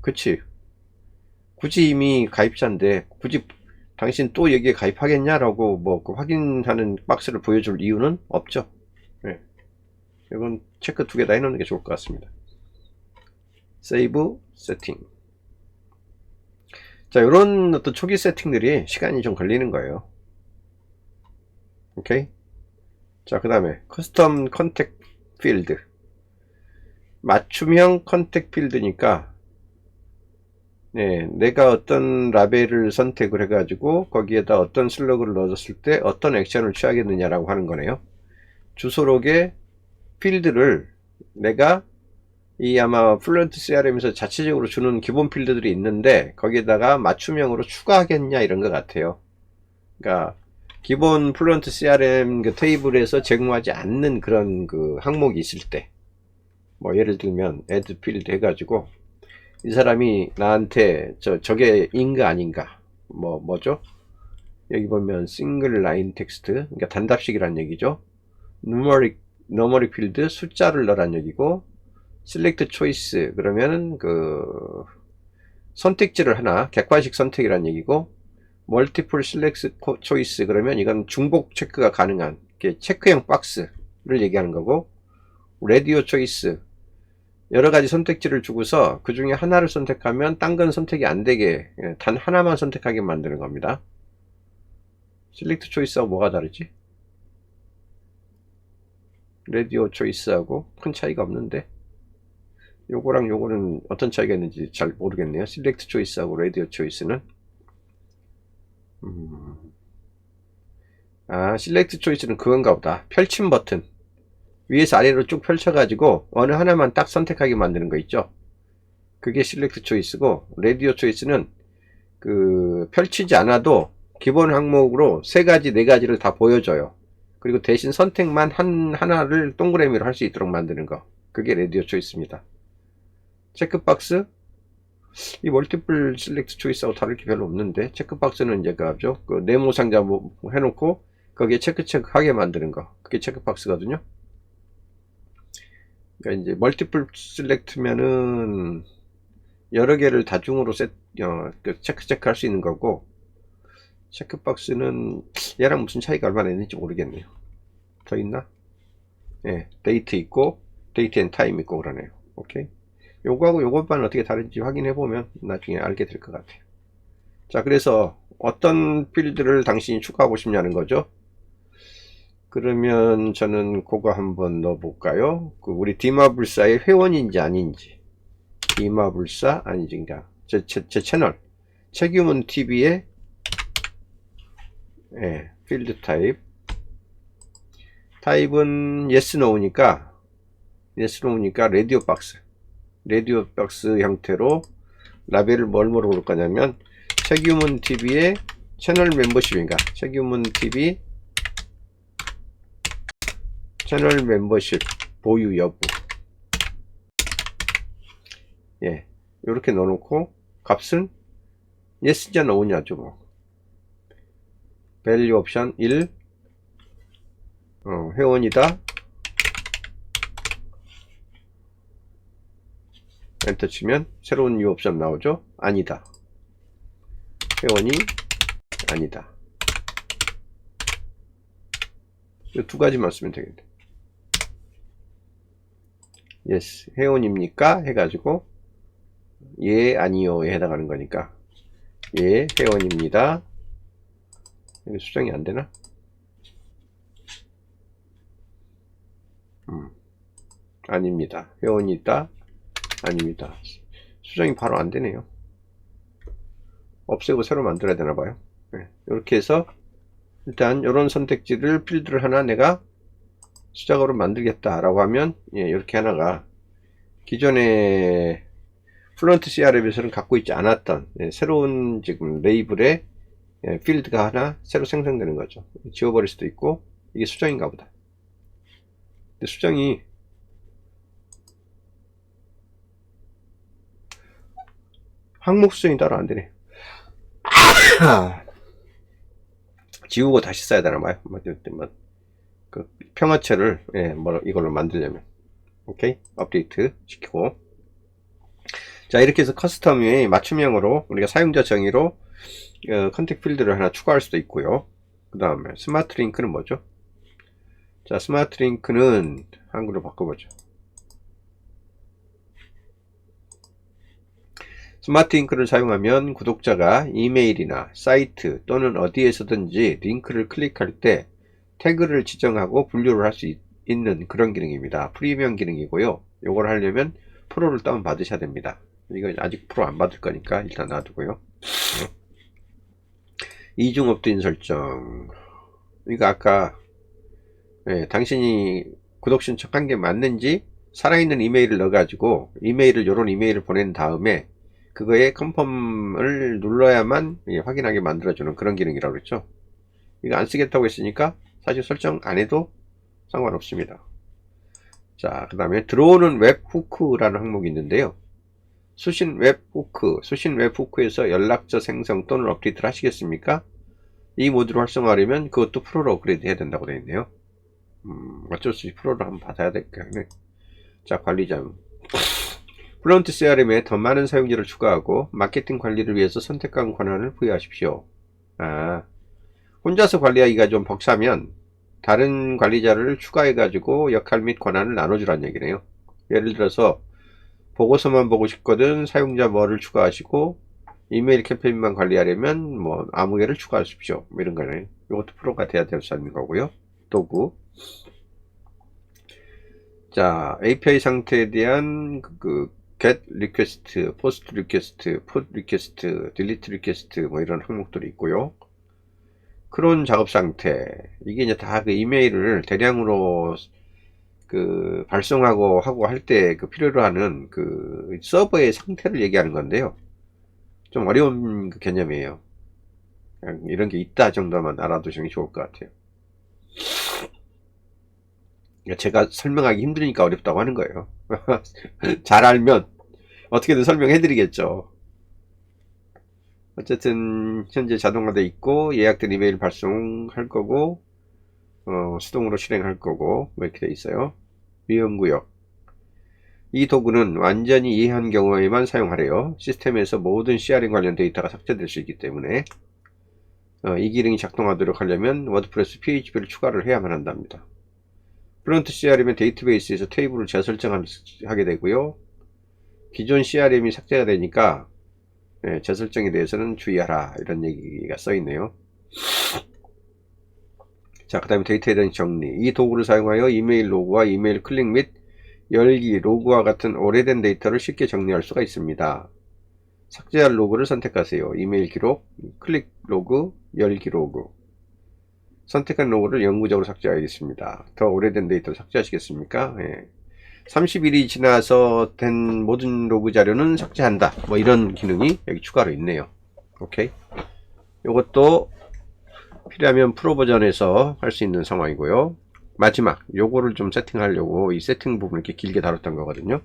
A: 그치, 굳이 이미 가입자인데 굳이 당신 또 여기에 가입하겠냐라고 뭐 그 확인하는 박스를 보여줄 이유는 없죠. 네. 이건 체크 두 개 다 해놓는 게 좋을 것 같습니다. 세이브 세팅. 자, 이런 어떤 초기 세팅들이 시간이 좀 걸리는 거예요. 오케이. 자, 그 다음에 커스텀 컨택 필드. 맞춤형 컨택 필드니까, 네, 내가 어떤 라벨을 선택을 해가지고 거기에다 어떤 슬러그를 넣어줬을 때 어떤 액션을 취하겠느냐라고 하는 거네요. 주소록의 필드를 내가 이 아마 플루언트 CRM에서 자체적으로 주는 기본 필드들이 있는데 거기에다가 맞춤형으로 추가하겠냐 이런 것 같아요. 그러니까 기본 플루언트 CRM 그 테이블에서 제공하지 않는 그런 그 항목이 있을 때, 뭐 예를 들면 add 필드 해가지고 이 사람이 나한테 저게 인가 아닌가, 뭐죠? 여기 보면 싱글 라인 텍스트, 그러니까 단답식이란 얘기죠. numerik 필드 숫자를 넣으란 얘기고, select choice 그러면은 그 선택지를 하나 객관식 선택이란 얘기고, multiple select choice 그러면 이건 중복 체크가 가능한 체크형 박스를 얘기하는 거고, radio choice 여러 가지 선택지를 주고서 그 중에 하나를 선택하면 딴 건 선택이 안 되게 단 하나만 선택하게 만드는 겁니다. select choice하고 뭐가 다르지? radio choice하고 큰 차이가 없는데, 요거랑 요거는 어떤 차이가 있는지 잘 모르겠네요. select choice하고 radio choice는 select choice는 그건가 보다. 펼침 버튼 위에서 아래로 쭉 펼쳐가지고 어느 하나만 딱 선택하게 만드는 거 있죠. 그게 select choice고, radio choice는 그 펼치지 않아도 기본 항목으로 세 가지, 네 가지를 다 보여줘요. 그리고 대신 선택만 하나를 동그라미로 할 수 있도록 만드는 거. 그게 radio choice입니다. 체크박스, 이 멀티플 select choice하고 다를 게 별로 없는데, 체크박스는 이제 그 네모 상자 뭐 해놓고 거기에 체크 하게 만드는 거. 그게 체크박스거든요. 그러니까 이제 멀티플 셀렉트면은 여러 개를 다중으로 체크 할 수 있는 거고, 체크박스는 얘랑 무슨 차이가 얼마나 있는지 모르겠네요. 더 있나? 예, 데이트 있고 데이트 앤 타임 있고 그러네요. 오케이. 요거하고 요것만 어떻게 다른지 확인해 보면 나중에 알게 될 것 같아요. 자, 그래서 어떤 필드를 당신이 추가하고 싶냐는 거죠. 그러면 저는 그거 한번 넣어볼까요? 우리 디마불사의 회원인지 아닌지. 디마불사 아닌지인가. 제 채널 책임은 TV의 필드 타입은 yes no니까 라디오 박스 형태로 라벨을 뭘로 볼 거냐면 책임은 TV의 채널 멤버십인가, 책임은 TV 채널 멤버십 보유 여부. 예, 이렇게 넣어놓고 값은 yes냐 no냐죠. 뭐 value 옵션 1 회원이다. 엔터 치면 새로운 new 옵션 나오죠. 아니다. 회원이 아니다. 이 두 가지만 쓰면 되겠네. yes, 회원입니까? 해가지고 예, 아니요에 해당하는 거니까 예, 회원입니다. 이게 수정이 안 되나? 아닙니다. 회원이 있다? 아닙니다. 수정이 바로 안 되네요. 없애고 새로 만들어야 되나 봐요. 네, 이렇게 해서 일단 이런 선택지를 필드를 하나 내가 수작업으로 만들겠다 라고 하면 예, 이렇게 하나가 기존에 플런트 CRM에서는 갖고 있지 않았던 예, 새로운 지금 레이블의 예, 필드가 하나 새로 생성되는 거죠. 지워버릴 수도 있고 이게 수정인가 보다. 근데 수정이 항목 수정이 따로 안 되네. 지우고 다시 써야 되나 봐요. 그 평화체를 예, 이걸로 만들려면 오케이 업데이트 시키고 자 이렇게 해서 커스텀의 맞춤형으로 우리가 사용자 정의로 컨택 필드를 하나 추가할 수도 있고요. 그 다음에 스마트 링크는 뭐죠? 자 스마트 링크는 한글로 바꿔보죠. 스마트 링크를 사용하면 구독자가 이메일이나 사이트 또는 어디에서든지 링크를 클릭할 때 태그를 지정하고 분류를 할 수 있는 그런 기능입니다. 프리미엄 기능이고요. 이걸 하려면 프로를 다운 받으셔야 됩니다. 이거 아직 프로 안 받을 거니까 일단 놔두고요. 이중 옵트인 설정. 이거 아까 예, 당신이 구독 신청한 게 맞는지 살아있는 이메일을 넣어가지고 요런 이메일을 보낸 다음에 그거에 컨펌을 눌러야만 예, 확인하게 만들어주는 그런 기능이라고 그랬죠. 이거 안 쓰겠다고 했으니까 사실 설정 안 해도 상관없습니다. 자, 그 다음에 들어오는 웹후크라는 항목이 있는데요. 수신 웹후크에서 연락처 생성 또는 업데이트를 하시겠습니까? 이 모드를 활성화하려면 그것도 프로로 업그레이드 해야 된다고 되어 있네요. 어쩔 수 없이 프로를 한번 받아야 될까요? 자, 관리자문. 플런트 CRM에 더 많은 사용자를 추가하고 마케팅 관리를 위해서 선택한 권한을 부여하십시오. 혼자서 관리하기가 좀 벅차면 다른 관리자를 추가해가지고 역할 및 권한을 나눠주라는 얘기네요. 예를 들어서 보고서만 보고 싶거든 사용자 뭐를 추가하시고 이메일 캠페인만 관리하려면 뭐 아무 개를 추가하십시오. 뭐 이런 거네요. 이것도 프로가 돼야 될 수 있는 거고요. 도구. 자, API 상태에 대한 get request, post request, put request, delete request 뭐 이런 항목들이 있고요. 크론 작업 상태. 이게 이제 다 그 이메일을 대량으로 발송하고 하고 할 때 필요로 하는 서버의 상태를 얘기하는 건데요. 좀 어려운 개념이에요. 그냥 이런 게 있다 정도만 알아두시는 게 좋을 것 같아요. 제가 설명하기 힘드니까 어렵다고 하는 거예요. 잘 알면 어떻게든 설명해 드리겠죠. 어쨌든 현재 자동화되어 있고 예약된 이메일 발송할 거고 수동으로 실행할 거고 뭐 이렇게 되어 있어요. 위험구역. 이 도구는 완전히 이해한 경우에만 사용하래요. 시스템에서 모든 CRM 관련 데이터가 삭제될 수 있기 때문에 이 기능이 작동하도록 하려면 워드프레스 PHP를 추가를 해야만 한답니다. 플런트 CRM의 데이터베이스에서 테이블을 재설정하게 되고요. 기존 CRM이 삭제가 되니까 재설정에 대해서는 주의하라 이런 얘기가 써 있네요. 자, 그 다음에 데이터에 대한 정리. 이 도구를 사용하여 이메일 로그와 이메일 클릭 및 열기 로그와 같은 오래된 데이터를 쉽게 정리할 수가 있습니다. 삭제할 로그를 선택하세요. 이메일 기록, 클릭 로그, 열기 로그. 선택한 로그를 영구적으로 삭제하겠습니다. 더 오래된 데이터를 삭제하시겠습니까? 30일이 지나서 된 모든 로그 자료는 삭제한다. 뭐 이런 기능이 여기 추가로 있네요. 오케이. 요것도 필요하면 프로 버전에서 할 수 있는 상황이고요. 마지막 요거를 좀 세팅하려고 이 세팅 부분을 이렇게 길게 다뤘던 거거든요.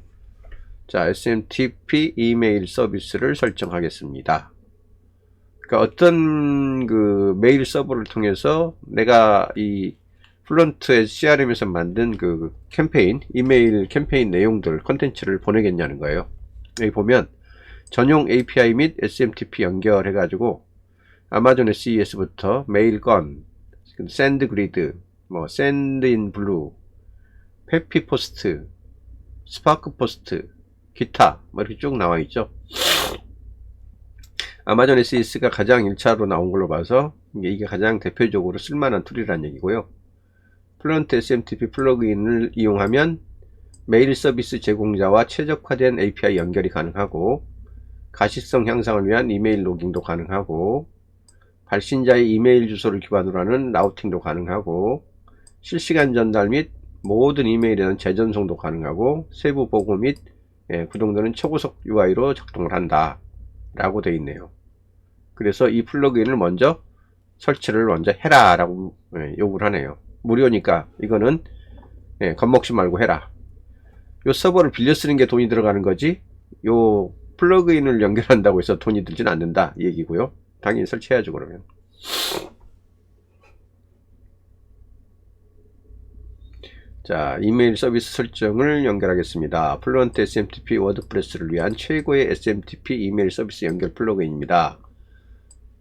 A: 자, SMTP 이메일 서비스를 설정하겠습니다. 그러니까 어떤 그 메일 서버를 통해서 내가 이 플런트의 CRM에서 만든 그 캠페인, 이메일 캠페인 내용들, 컨텐츠를 보내겠냐는 거예요. 여기 보면 전용 API 및 SMTP 연결해 가지고 아마존 SES부터 메일 건, 샌드 그리드, 뭐 샌드 인 블루, 페피 포스트, 스파크 포스트, 기타 뭐 이렇게 쭉 나와 있죠. 아마존 SES가 가장 1차로 나온 걸로 봐서 이게 가장 대표적으로 쓸만한 툴이라는 얘기고요. 플런트 SMTP 플러그인을 이용하면 메일 서비스 제공자와 최적화된 API 연결이 가능하고 가시성 향상을 위한 이메일 로깅도 가능하고 발신자의 이메일 주소를 기반으로 하는 라우팅도 가능하고 실시간 전달 및 모든 이메일에 대한 재전송도 가능하고 세부 보고 및 구동되는 초고속 UI로 작동을 한다 라고 되어 있네요. 그래서 이 플러그인을 먼저 설치를 먼저 해라 라고 요구를 하네요. 무료니까 이거는 겁먹지 말고 해라. 요 서버를 빌려 쓰는 게 돈이 들어가는 거지 요 플러그인을 연결한다고 해서 돈이 들진 않는다 이 얘기고요. 당연히 설치해야죠. 그러면 자, 이메일 서비스 설정을 연결하겠습니다. 플루언트 SMTP 워드프레스를 위한 최고의 SMTP 이메일 서비스 연결 플러그인입니다.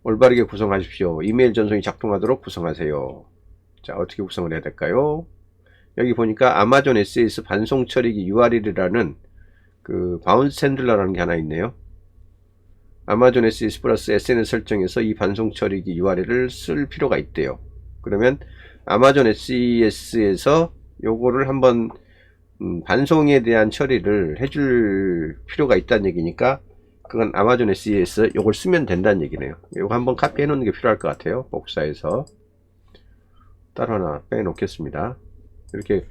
A: 올바르게 구성하십시오. 이메일 전송이 작동하도록 구성하세요. 자, 어떻게 구성을 해야 될까요? 여기 보니까 아마존 SES 반송 처리기 URL이라는 그 바운스 핸들러라는 게 하나 있네요. 아마존 SES 플러스 SNS 설정에서 이 반송 처리기 URL을 쓸 필요가 있대요. 그러면 아마존 SES에서 요거를 한번 반송에 대한 처리를 해줄 필요가 있다는 얘기니까 그건 아마존 SES 요걸 쓰면 된다는 얘기네요. 요거 한번 카피해 놓는 게 필요할 것 같아요. 복사해서 따로 하나 빼 놓겠습니다. 이렇게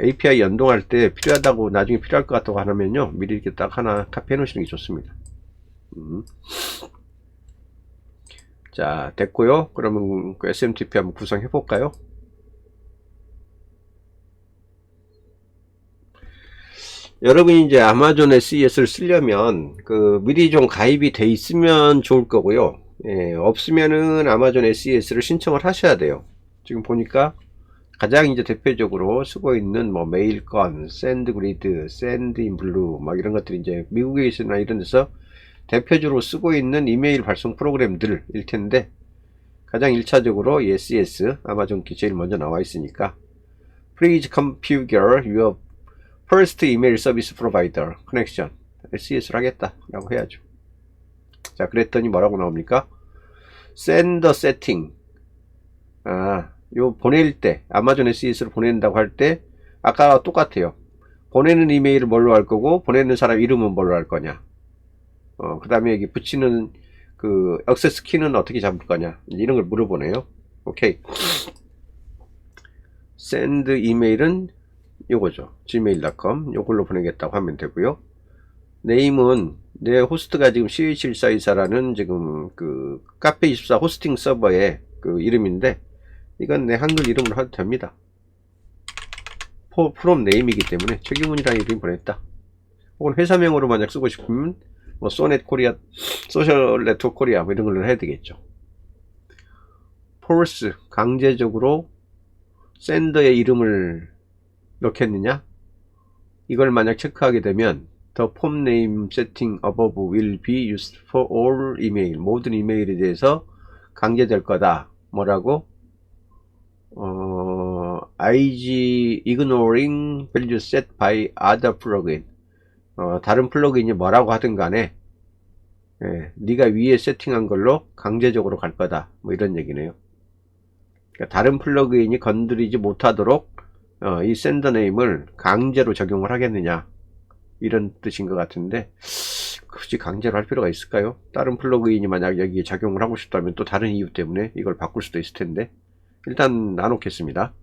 A: API 연동할 때 필요하다고 나중에 필요할 것 같다고 하면요 미리 이렇게 딱 하나 카피해 놓으시는 게 좋습니다. 자, 됐고요. 그러면 그 SMTP 한번 구성해 볼까요? 여러분이 이제 아마존 SES를 쓰려면 그 미리 좀 가입이 돼 있으면 좋을 거고요. 없으면은 아마존 SES를 신청을 하셔야 돼요. 지금 보니까 가장 이제 대표적으로 쓰고 있는 뭐 메일건, 샌드그리드, 샌드인블루 막 이런 것들이 이제 미국에서나 이런 데서 대표적으로 쓰고 있는 이메일 발송 프로그램들일 텐데 가장 1차적으로 SES 아마존 제일 먼저 나와 있으니까 Please configure your first email service provider connection SES를 하겠다 라고 해야죠. 자, 그랬더니 뭐라고 나옵니까? Sender setting. 요 보낼 때 아마존 SES를 보낸다고 할 때 아까와 똑같아요. 보내는 이메일을 뭘로 할 거고 보내는 사람 이름은 뭘로 할 거냐. 그 다음에 여기 붙이는 그 액세스 키는 어떻게 잡을 거냐 이런 걸 물어보네요. 오케이. send 이메일은 요거죠. gmail.com 요걸로 보내겠다고 하면 되고요. 네임은 내 호스트가 지금 CH1424라는 지금 그 카페24 호스팅 서버의 그 이름인데 이건 내 한글 이름으로 해도 됩니다. 프롬 네임이기 때문에 최규문이라는 이름이 보냈다. 혹은 회사명으로 만약 쓰고 싶으면 뭐 소넷 코리아, 소셜 네트워크 코리아 뭐 이런 걸로 해야 되겠죠. 포스 강제적으로 샌더의 이름을 넣겠느냐? 이걸 만약 체크하게 되면 The form name setting above will be used for all email. 모든 이메일에 대해서 강제될 거다. 뭐라고? IG ignoring value set by other plugin. 다른 플러그인이 뭐라고 하든 간에 네가 위에 세팅한 걸로 강제적으로 갈 거다. 뭐 이런 얘기네요. 그러니까 다른 플러그인이 건드리지 못하도록 이 샌더 네임을 강제로 적용을 하겠느냐 이런 뜻인 것 같은데 굳이 강제로 할 필요가 있을까요? 다른 플러그인이 만약 여기에 적용을 하고 싶다면 또 다른 이유 때문에 이걸 바꿀 수도 있을 텐데 일단 놔놓겠습니다.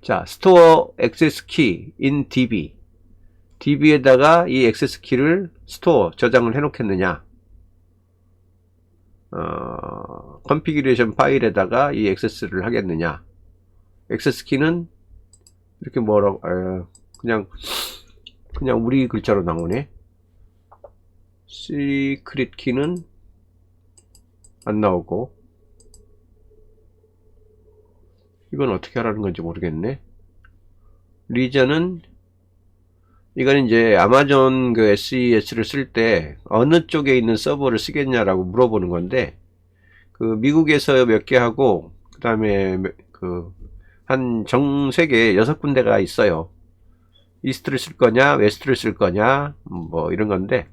A: 자, 스토어 액세스 키 in DB DB에다가 이 액세스 키를 스토어 저장을 해 놓겠느냐, 컨피규레이션 파일에다가 이 액세스를 하겠느냐, 액세스 키는 이렇게 뭐라고, 그냥 우리 글자로 나오네. 시크릿 키는 안 나오고, 이건 어떻게 하라는 건지 모르겠네. 리전은, 이건 이제 아마존 그 SES를 쓸 때 어느 쪽에 있는 서버를 쓰겠냐라고 물어보는 건데, 그 미국에서 몇 개 하고, 그 다음에 한 정 세계 6군데가 있어요. 이스트를 쓸 거냐, 웨스트를 쓸 거냐, 뭐 이런 건데,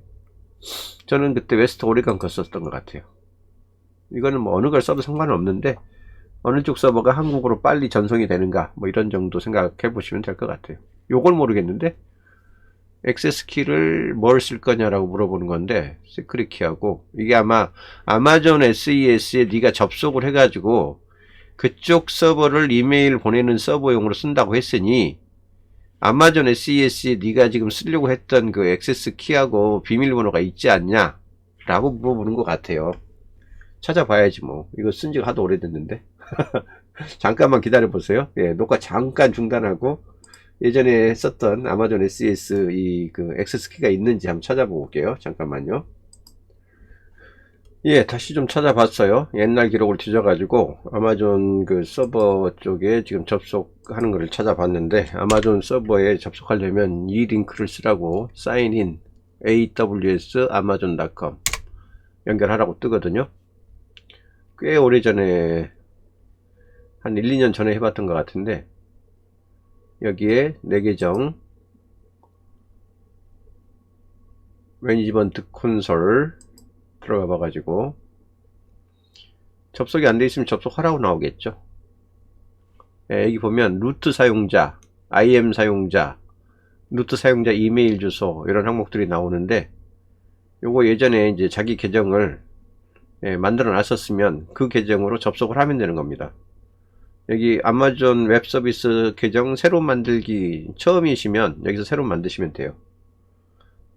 A: 저는 그때 웨스트 오레건 거 썼던 것 같아요. 이거는 뭐 어느 걸 써도 상관은 없는데, 어느 쪽 서버가 한국으로 빨리 전송이 되는가, 뭐 이런 정도 생각해 보시면 될 것 같아요. 요걸 모르겠는데, 액세스 키를 뭘 쓸 거냐라고 물어보는 건데, 시크릿 키하고, 이게 아마 아마존 SES에 네가 접속을 해가지고, 그쪽 서버를 이메일 보내는 서버용으로 쓴다고 했으니, 아마존 SES에 네가 지금 쓰려고 했던 그 액세스 키하고 비밀번호가 있지 않냐? 라고 물어보는 것 같아요. 찾아봐야지 뭐. 이거 쓴 지가 하도 오래됐는데. 잠깐만 기다려 보세요. 예, 녹화 잠깐 중단하고 예전에 썼던 아마존 SES 이 그 액세스 키가 있는지 한번 찾아보고 올게요. 잠깐만요. 예, 다시 좀 찾아봤어요. 옛날 기록을 뒤져가지고 아마존 그 서버 쪽에 지금 접속하는 것을 찾아봤는데, 아마존 서버에 접속하려면 이 링크를 쓰라고 사인인 aws amazon.com 연결하라고 뜨거든요. 꽤 오래전에 한 1, 2년 전에 해봤던 것 같은데, 여기에 내 계정 매니지먼트 콘솔 들어가 봐가지고 접속이 안 돼 있으면 접속하라고 나오겠죠. 예, 여기 보면 루트 사용자, IM 사용자, 루트 사용자 이메일 주소 이런 항목들이 나오는데, 요거 예전에 이제 자기 계정을 만들어 놨었으면 그 계정으로 접속을 하면 되는 겁니다. 여기 아마존 웹 서비스 계정 새로 만들기 처음이시면 여기서 새로 만드시면 돼요.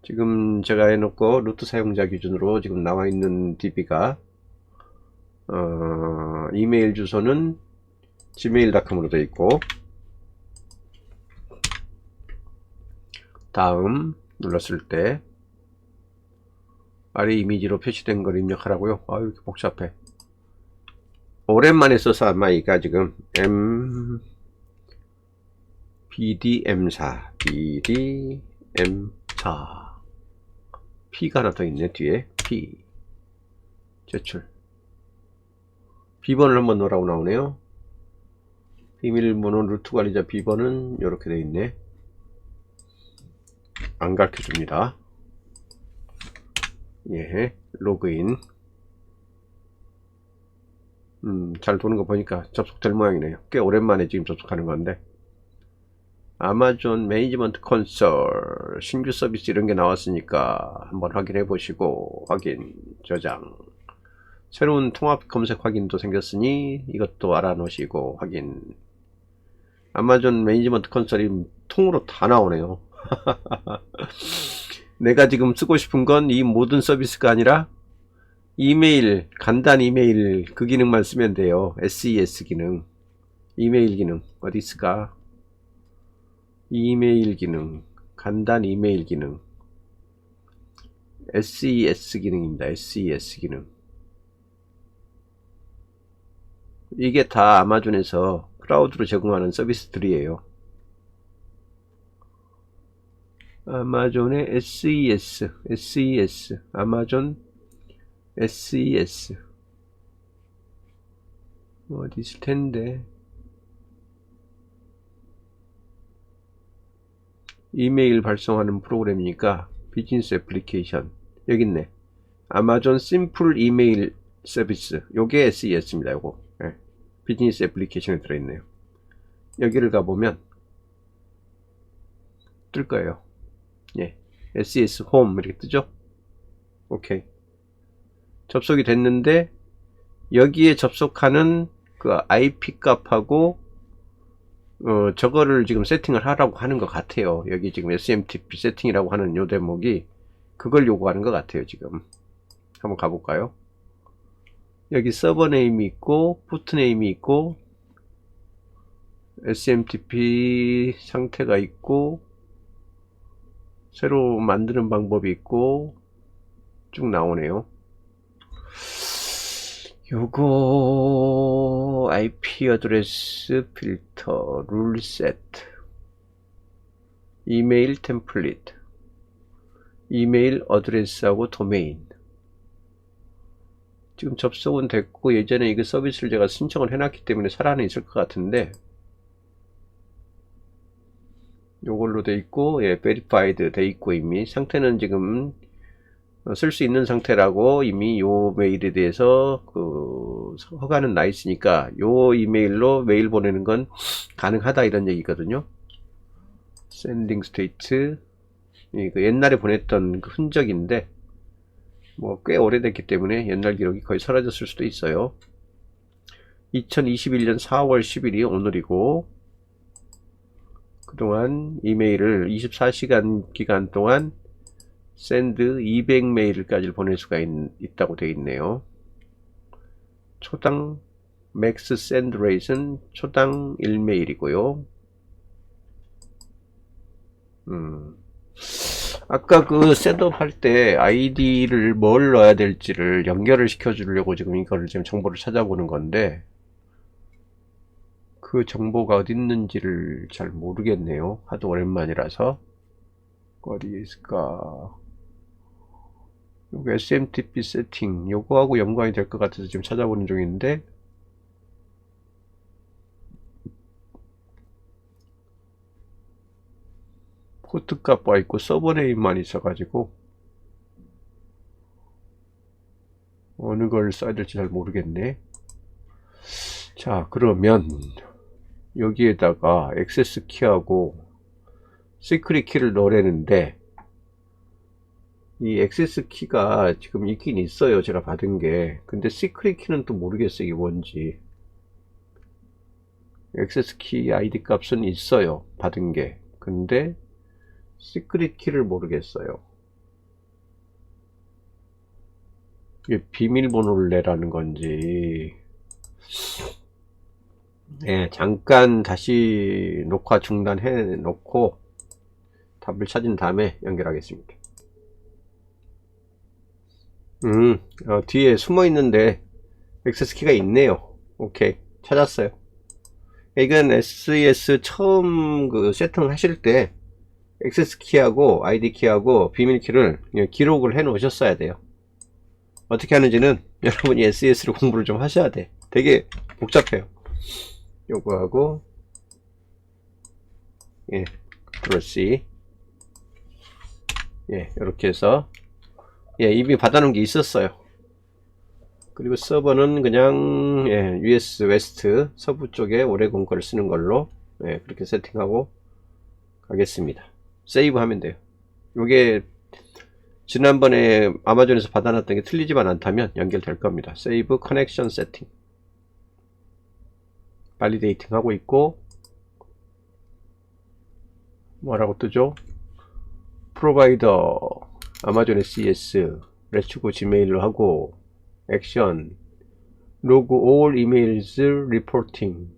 A: 지금 제가 해놓고 루트 사용자 기준으로 지금 나와 있는 DB가 이메일 주소는 gmail.com으로 되어 있고, 다음 눌렀을 때 아래 이미지로 표시된 걸 입력하라고요. 아, 이렇게 복잡해. 오랜만에 써서 아마 이가 지금 BDM4 P가 하나 더 있네. 뒤에 P 제출 비번을 한번 넣으라고 나오네요. 비밀번호 루트 관리자 비번은 이렇게 되어 있네. 안 가르쳐 줍니다. 예, 로그인. 잘 도는 거 보니까 접속될 모양이네요. 꽤 오랜만에 지금 접속하는 건데, 아마존 매니지먼트 콘솔 신규 서비스 이런 게 나왔으니까 한번 확인해 보시고, 확인, 저장. 새로운 통합 검색 확인도 생겼으니 이것도 알아 놓으시고 확인. 아마존 매니지먼트 콘솔이 통으로 다 나오네요. 내가 지금 쓰고 싶은 건 이 모든 서비스가 아니라 이메일, 간단 이메일 그 기능만 쓰면 돼요. SES 기능, 이메일 기능 어디 있을까? 이메일 기능, 간단 이메일 기능, SES 기능입니다. SES 기능. 이게 다 아마존에서 클라우드로 제공하는 서비스들이에요. 아마존의 SES, 아마존 SES 어디 있을 텐데. 이메일 발송하는 프로그램이니까 비즈니스 애플리케이션 여기 있네. 아마존 심플 이메일 서비스, 요게 SES입니다. 요거 비즈니스 애플리케이션에 들어있네요. 여기를 가보면 뜰 거예요. 예, SES 홈 이렇게 뜨죠. 오케이, 접속이 됐는데 여기에 접속하는 그 IP 값하고 저거를 지금 세팅을 하라고 하는 것 같아요. 여기 지금 SMTP 세팅이라고 하는 요 대목이 그걸 요구하는 것 같아요. 지금 한번 가볼까요? 여기 서버 네임이 있고 포트 네임이 있고 SMTP 상태가 있고 새로 만드는 방법이 있고 쭉 나오네요. 요거 IP 어드레스 필터 룰 세트 이메일 템플릿 이메일 어드레스하고 도메인 지금 접속은 됐고 예전에 이거 서비스를 제가 신청을 해놨기 때문에 살아는 있을 것 같은데 요걸로 돼 있고 예, verified 돼 있고 이미 상태는 지금 쓸 수 있는 상태라고 이미 요 메일에 대해서 허가는 나 있으니까 요 이메일로 메일 보내는 건 가능하다 이런 얘기거든요. sending state 이거 옛날에 보냈던 그 흔적인데 뭐 꽤 오래됐기 때문에 옛날 기록이 거의 사라졌을 수도 있어요. 2021년 4월 10일이 오늘이고 그동안 이메일을 24시간 기간 동안 send 200메일까지 보낼 수가 있다고 되어 있네요. 초당 max send rate는 초당 1메일이고요. 아까 그 셋업 할 때 아이디를 뭘 넣어야 될지를 연결을 시켜 주려고 지금 이거를 지금 정보를 찾아보는 건데 그 정보가 어디 있는지를 잘 모르겠네요. 하도 오랜만이라서. 어디에 있을까? 요거 SMTP 세팅 요거하고 연관이 될 것 같아서 지금 찾아보는 중인데 포트 값 와 있고 서버 네임만 있어 가지고 어느 걸 써야 될지 잘 모르겠네. 자, 그러면 여기에다가 액세스 키하고 시크릿 키를 넣으려는데 이 액세스 키가 지금 있긴 있어요. 제가 받은 게. 근데 시크릿 키는 또 모르겠어요. 이게 뭔지. 액세스 키 아이디 값은 있어요. 받은 게. 근데 시크릿 키를 모르겠어요. 이게 비밀번호를 내라는 건지. 네, 잠깐 다시 녹화 중단해 놓고 답을 찾은 다음에 연결하겠습니다. 뒤에 숨어 있는데 액세스 키가 있네요. 오케이, 찾았어요. 이건 SES 처음 그 세팅을 하실 때 액세스 키하고 아이디 키하고 비밀 키를 기록을 해 놓으셨어야 돼요. 어떻게 하는지는 여러분이 SES를 공부를 좀 하셔야 돼. 되게 복잡해요. 요거하고 예, 컨트롤 C 예, 이렇게 해서 예, 이미 받아놓은 게 있었어요. 그리고 서버는 그냥 예, US 웨스트 서부 쪽에 오레곤 거를 쓰는 걸로 예, 그렇게 세팅하고 가겠습니다. 세이브 하면 돼요. 요게 지난번에 아마존에서 받아놨던 게 틀리지만 않다면 연결될 겁니다. 세이브 커넥션 세팅 발리데이팅 하고 있고 뭐라고 뜨죠? 프로바이더 아마존 SES 레츠고 지메일로 하고 액션 로그 all emails reporting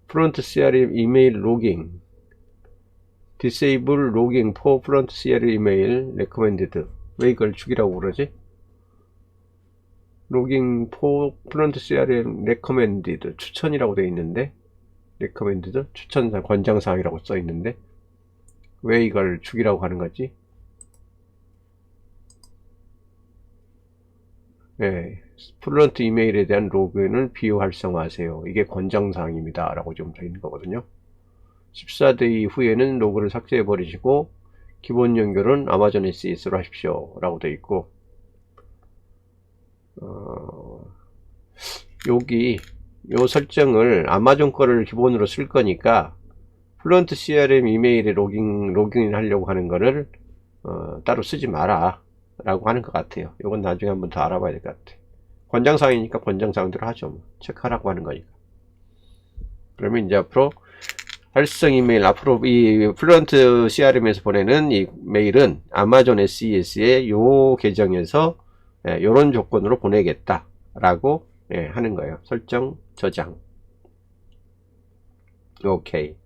A: 프론트 CRM 이메일 로깅 disable logging for front CRM email recommended 왜 이걸 죽이라고 그러지? logging for front CRM recommended 추천이라고 되어 있는데 recommended 추천사 권장사항이라고 써 있는데 왜 이걸 죽이라고 하는 거지? 네, 플런트 이메일에 대한 로그인을 비활성화하세요. 이게 권장사항입니다. 라고 좀 되어 있는 거거든요. 14대 이후에는 로그를 삭제해 버리시고 기본 연결은 아마존 SES로 하십시오. 라고 되어 있고 여기 요 설정을 아마존 거를 기본으로 쓸 거니까 플런트 CRM 이메일에 로그인 하려고 하는 거를 따로 쓰지 마라 라고 하는 것 같아요. 이건 나중에 한번 더 알아봐야 될 것 같아요. 권장사항이니까 권장사항대로 하죠. 뭐. 체크하라고 하는 거니까. 그러면 이제 앞으로 활성 이메일, 앞으로 이 플런트 CRM에서 보내는 이 메일은 아마존 SES의 요 계정에서 요런 조건으로 보내겠다 라고 하는 거예요. 설정, 저장. 오케이.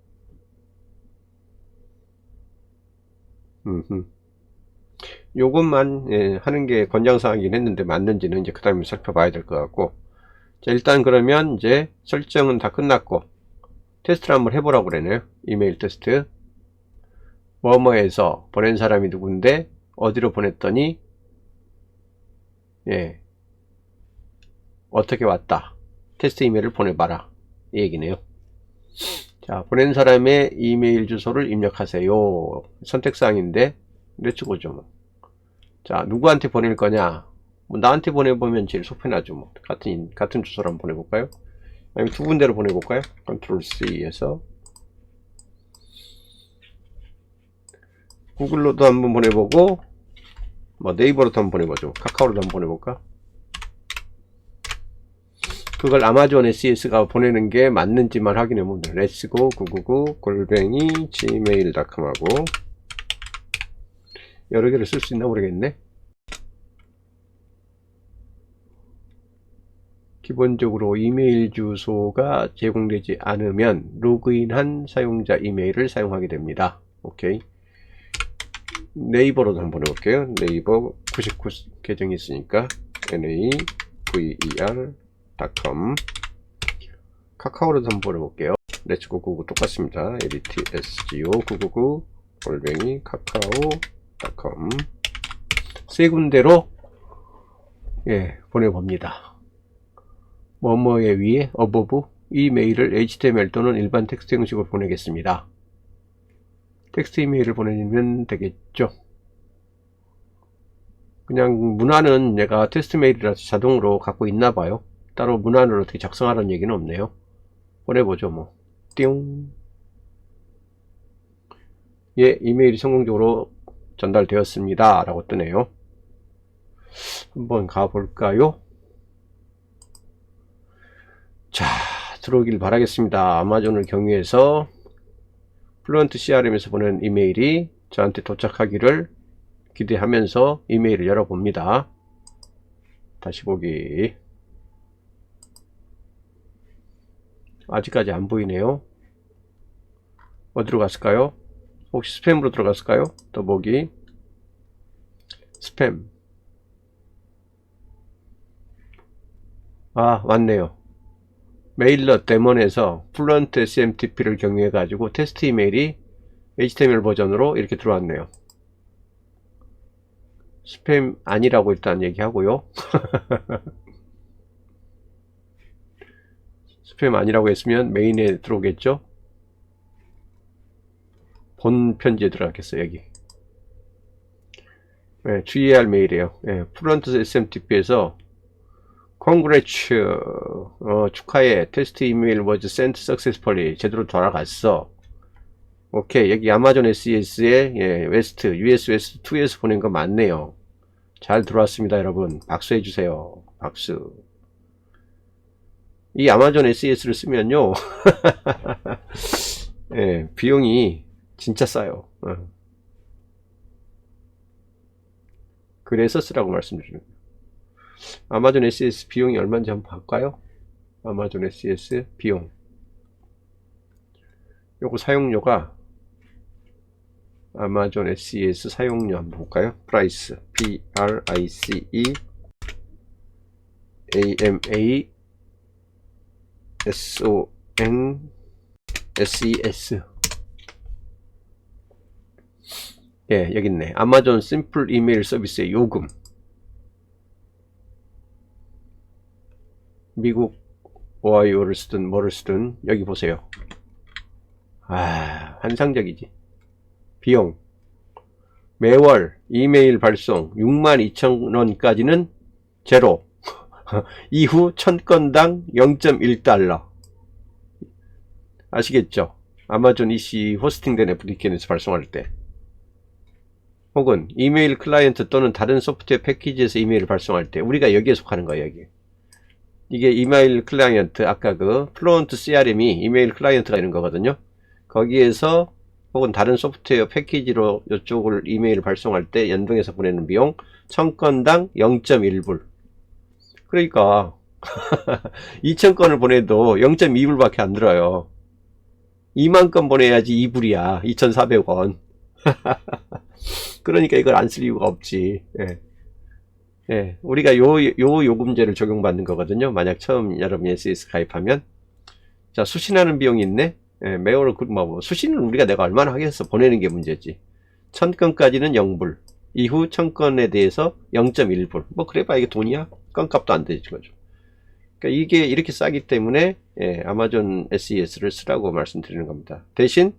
A: 요것만 하는 게 권장사항이긴 했는데 맞는지는 이제 그 다음에 살펴봐야 될 것 같고. 자, 일단 그러면 이제 설정은 다 끝났고 테스트를 한번 해보라고 그러네요. 이메일 테스트. 뭐뭐해서 보낸 사람이 누군데 어디로 보냈더니 어떻게 왔다. 테스트 이메일을 보내봐라. 이 얘기네요. 자, 보낸 사람의 이메일 주소를 입력하세요. 선택사항인데 렛츠고죠 뭐. 자, 누구한테 보낼 거냐? 뭐 나한테 보내보면 제일 속편하죠 뭐. 같은 주소를 한번 보내볼까요? 아니면 두 군데로 보내볼까요? 컨트롤 C에서 구글로도 한번 보내보고 뭐 네이버로도 한번 보내보죠. 카카오로도 한번 보내볼까? 그걸 아마존 SES가 보내는 게 맞는지만 확인해보면 돼요. 렛츠고 999 gmail.com 하고 여러 개를 쓸 수 있나 모르겠네. 기본적으로 이메일 주소가 제공되지 않으면 로그인한 사용자 이메일을 사용하게 됩니다. 오케이. 네이버로도 한번 보내볼게요. 네이버 99 계정이 있으니까 naver.com. 카카오로도 한번 보내볼게요. 렛츠고 99 똑같습니다. ltsgo 999 카카오.com. 세 군데로 보내봅니다. 뭐뭐에 위에 above 이 메일을 HTML 또는 일반 텍스트 형식으로 보내겠습니다. 텍스트 이메일을 보내면 되겠죠. 그냥 문화는 내가 테스트 메일이라서 자동으로 갖고 있나봐요. 따로 문화를 어떻게 작성하라는 얘기는 없네요. 보내보죠 뭐. 띵. 이메일이 성공적으로 전달되었습니다 라고 뜨네요. 한번 가볼까요? 자, 들어오길 바라겠습니다. 아마존을 경유해서 플루언트 CRM에서 보낸 이메일이 저한테 도착하기를 기대하면서 이메일을 열어봅니다. 다시 보기. 아직까지 안 보이네요. 어디로 갔을까요? 혹시 스팸으로 들어갔을까요? 또 보기. 스팸. 아, 왔네요. 메일러 데몬에서 플루언트 SMTP를 경유해 가지고 테스트 이메일이 HTML 버전으로 이렇게 들어왔네요. 스팸 아니라고 일단 얘기하고요. 스팸 아니라고 했으면 메인에 들어오겠죠. 본 편지에 들어가겠어요. 여기 주의해야 할 메일이에요. 플루언트 SMTP에서 Congrats, 축하해. 테스트 이메일 was sent successfully. 제대로 돌아갔어. 오케이. 여기 아마존 SES에 웨스트, US 웨스트 2에서 보낸 거 맞네요. 잘 들어왔습니다, 여러분. 박수 해주세요. 박수. 이 아마존 SES를 쓰면요, 비용이 진짜 싸요. 그래서 쓰라고 말씀드립니다. 아마존 SES 비용이 얼마인지 한번 볼까요? 아마존 SES 비용. 요거 사용료가 아마존 SES 사용료 한번 볼까요? 프라이스 PRICE AMA SON SES. 여기 있네. 아마존 심플 이메일 서비스의 요금. 미국 오하이오를 쓰든 뭐를 쓰든 여기 보세요. 환상적이지. 비용 매월 이메일 발송 62,000원까지는 제로. 이후 1000건당 0.1달러. 아시겠죠? 아마존 EC 호스팅된 애플리케이션에서 발송할 때, 혹은 이메일 클라이언트 또는 다른 소프트웨어 패키지에서 이메일을 발송할 때 우리가 여기에 속하는 거예요. 여기. 이게 이메일 클라이언트, 아까 그 플루언트 CRM이 이메일 클라이언트가 있는 거거든요. 거기에서 혹은 다른 소프트웨어 패키지로 이쪽을 이메일을 발송할 때 연동해서 보내는 비용 1000건당 0.1불. 그러니까 2000건을 보내도 0.2불 밖에 안 들어요. 2만 건 보내야지 2불이야. 2,400원. 그러니까 이걸 안 쓸 이유가 없지. 예. 예. 우리가 요 요금제를 적용받는 거거든요. 만약 처음 여러분이 SES 가입하면. 자, 수신하는 비용이 있네? 예, 매월, 수신은 우리가 내가 얼마나 하겠어. 보내는 게 문제지. 1000건까지는 0불. 이후 1000건에 대해서 0.1불. 뭐, 그래봐, 이게 돈이야? 건값도 안 되지, 거죠. 그러니까 이게 이렇게 싸기 때문에, 예, 아마존 SES를 쓰라고 말씀드리는 겁니다. 대신,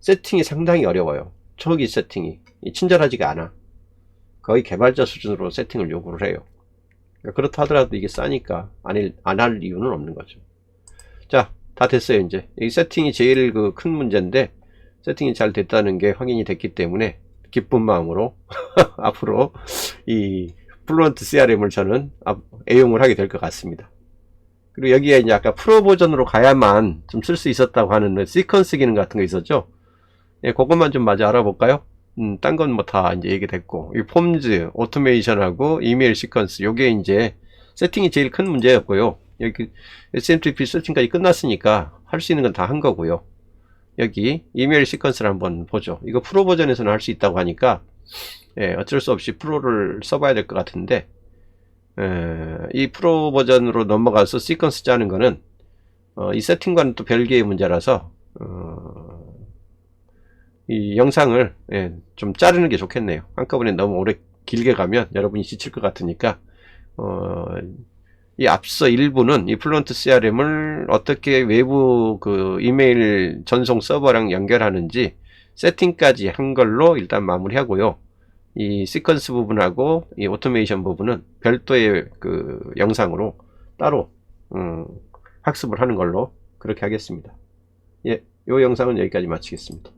A: 세팅이 상당히 어려워요. 초기 세팅이. 친절하지가 않아. 거의 개발자 수준으로 세팅을 요구를 해요. 그러니까 그렇다 하더라도 이게 싸니까 안 할 이유는 없는 거죠. 자, 다 됐어요. 이제 이 세팅이 제일 그 큰 문제인데, 세팅이 잘 됐다는 게 확인이 됐기 때문에 기쁜 마음으로 앞으로 이 플루언트 CRM을 저는 애용을 하게 될 것 같습니다. 그리고 여기에 이제 아까 프로 버전으로 가야만 좀 쓸 수 있었다고 하는 시퀀스 기능 같은 거 있었죠. 예, 그것만 좀 마저 알아볼까요? 딴 건 뭐 다 이제 얘기됐고, 이 폼즈, 오토메이션하고 이메일 시퀀스, 요게 이제 세팅이 제일 큰 문제였고요. 여기 SMTP 세팅까지 끝났으니까 할 수 있는 건 다 한 거고요. 여기 이메일 시퀀스를 한번 보죠. 이거 프로 버전에서는 할 수 있다고 하니까, 예, 어쩔 수 없이 프로를 써봐야 될 것 같은데, 이 프로 버전으로 넘어가서 시퀀스 짜는 거는, 이 세팅과는 또 별개의 문제라서, 이 영상을, 예, 좀 자르는 게 좋겠네요. 한꺼번에 너무 오래 길게 가면 여러분이 지칠 것 같으니까, 이 앞서 일부는 이 플루언트 CRM을 어떻게 외부 그 이메일 전송 서버랑 연결하는지 세팅까지 한 걸로 일단 마무리하고요. 이 시퀀스 부분하고 이 오토메이션 부분은 별도의 그 영상으로 따로 학습을 하는 걸로 그렇게 하겠습니다. 예, 요 영상은 여기까지 마치겠습니다.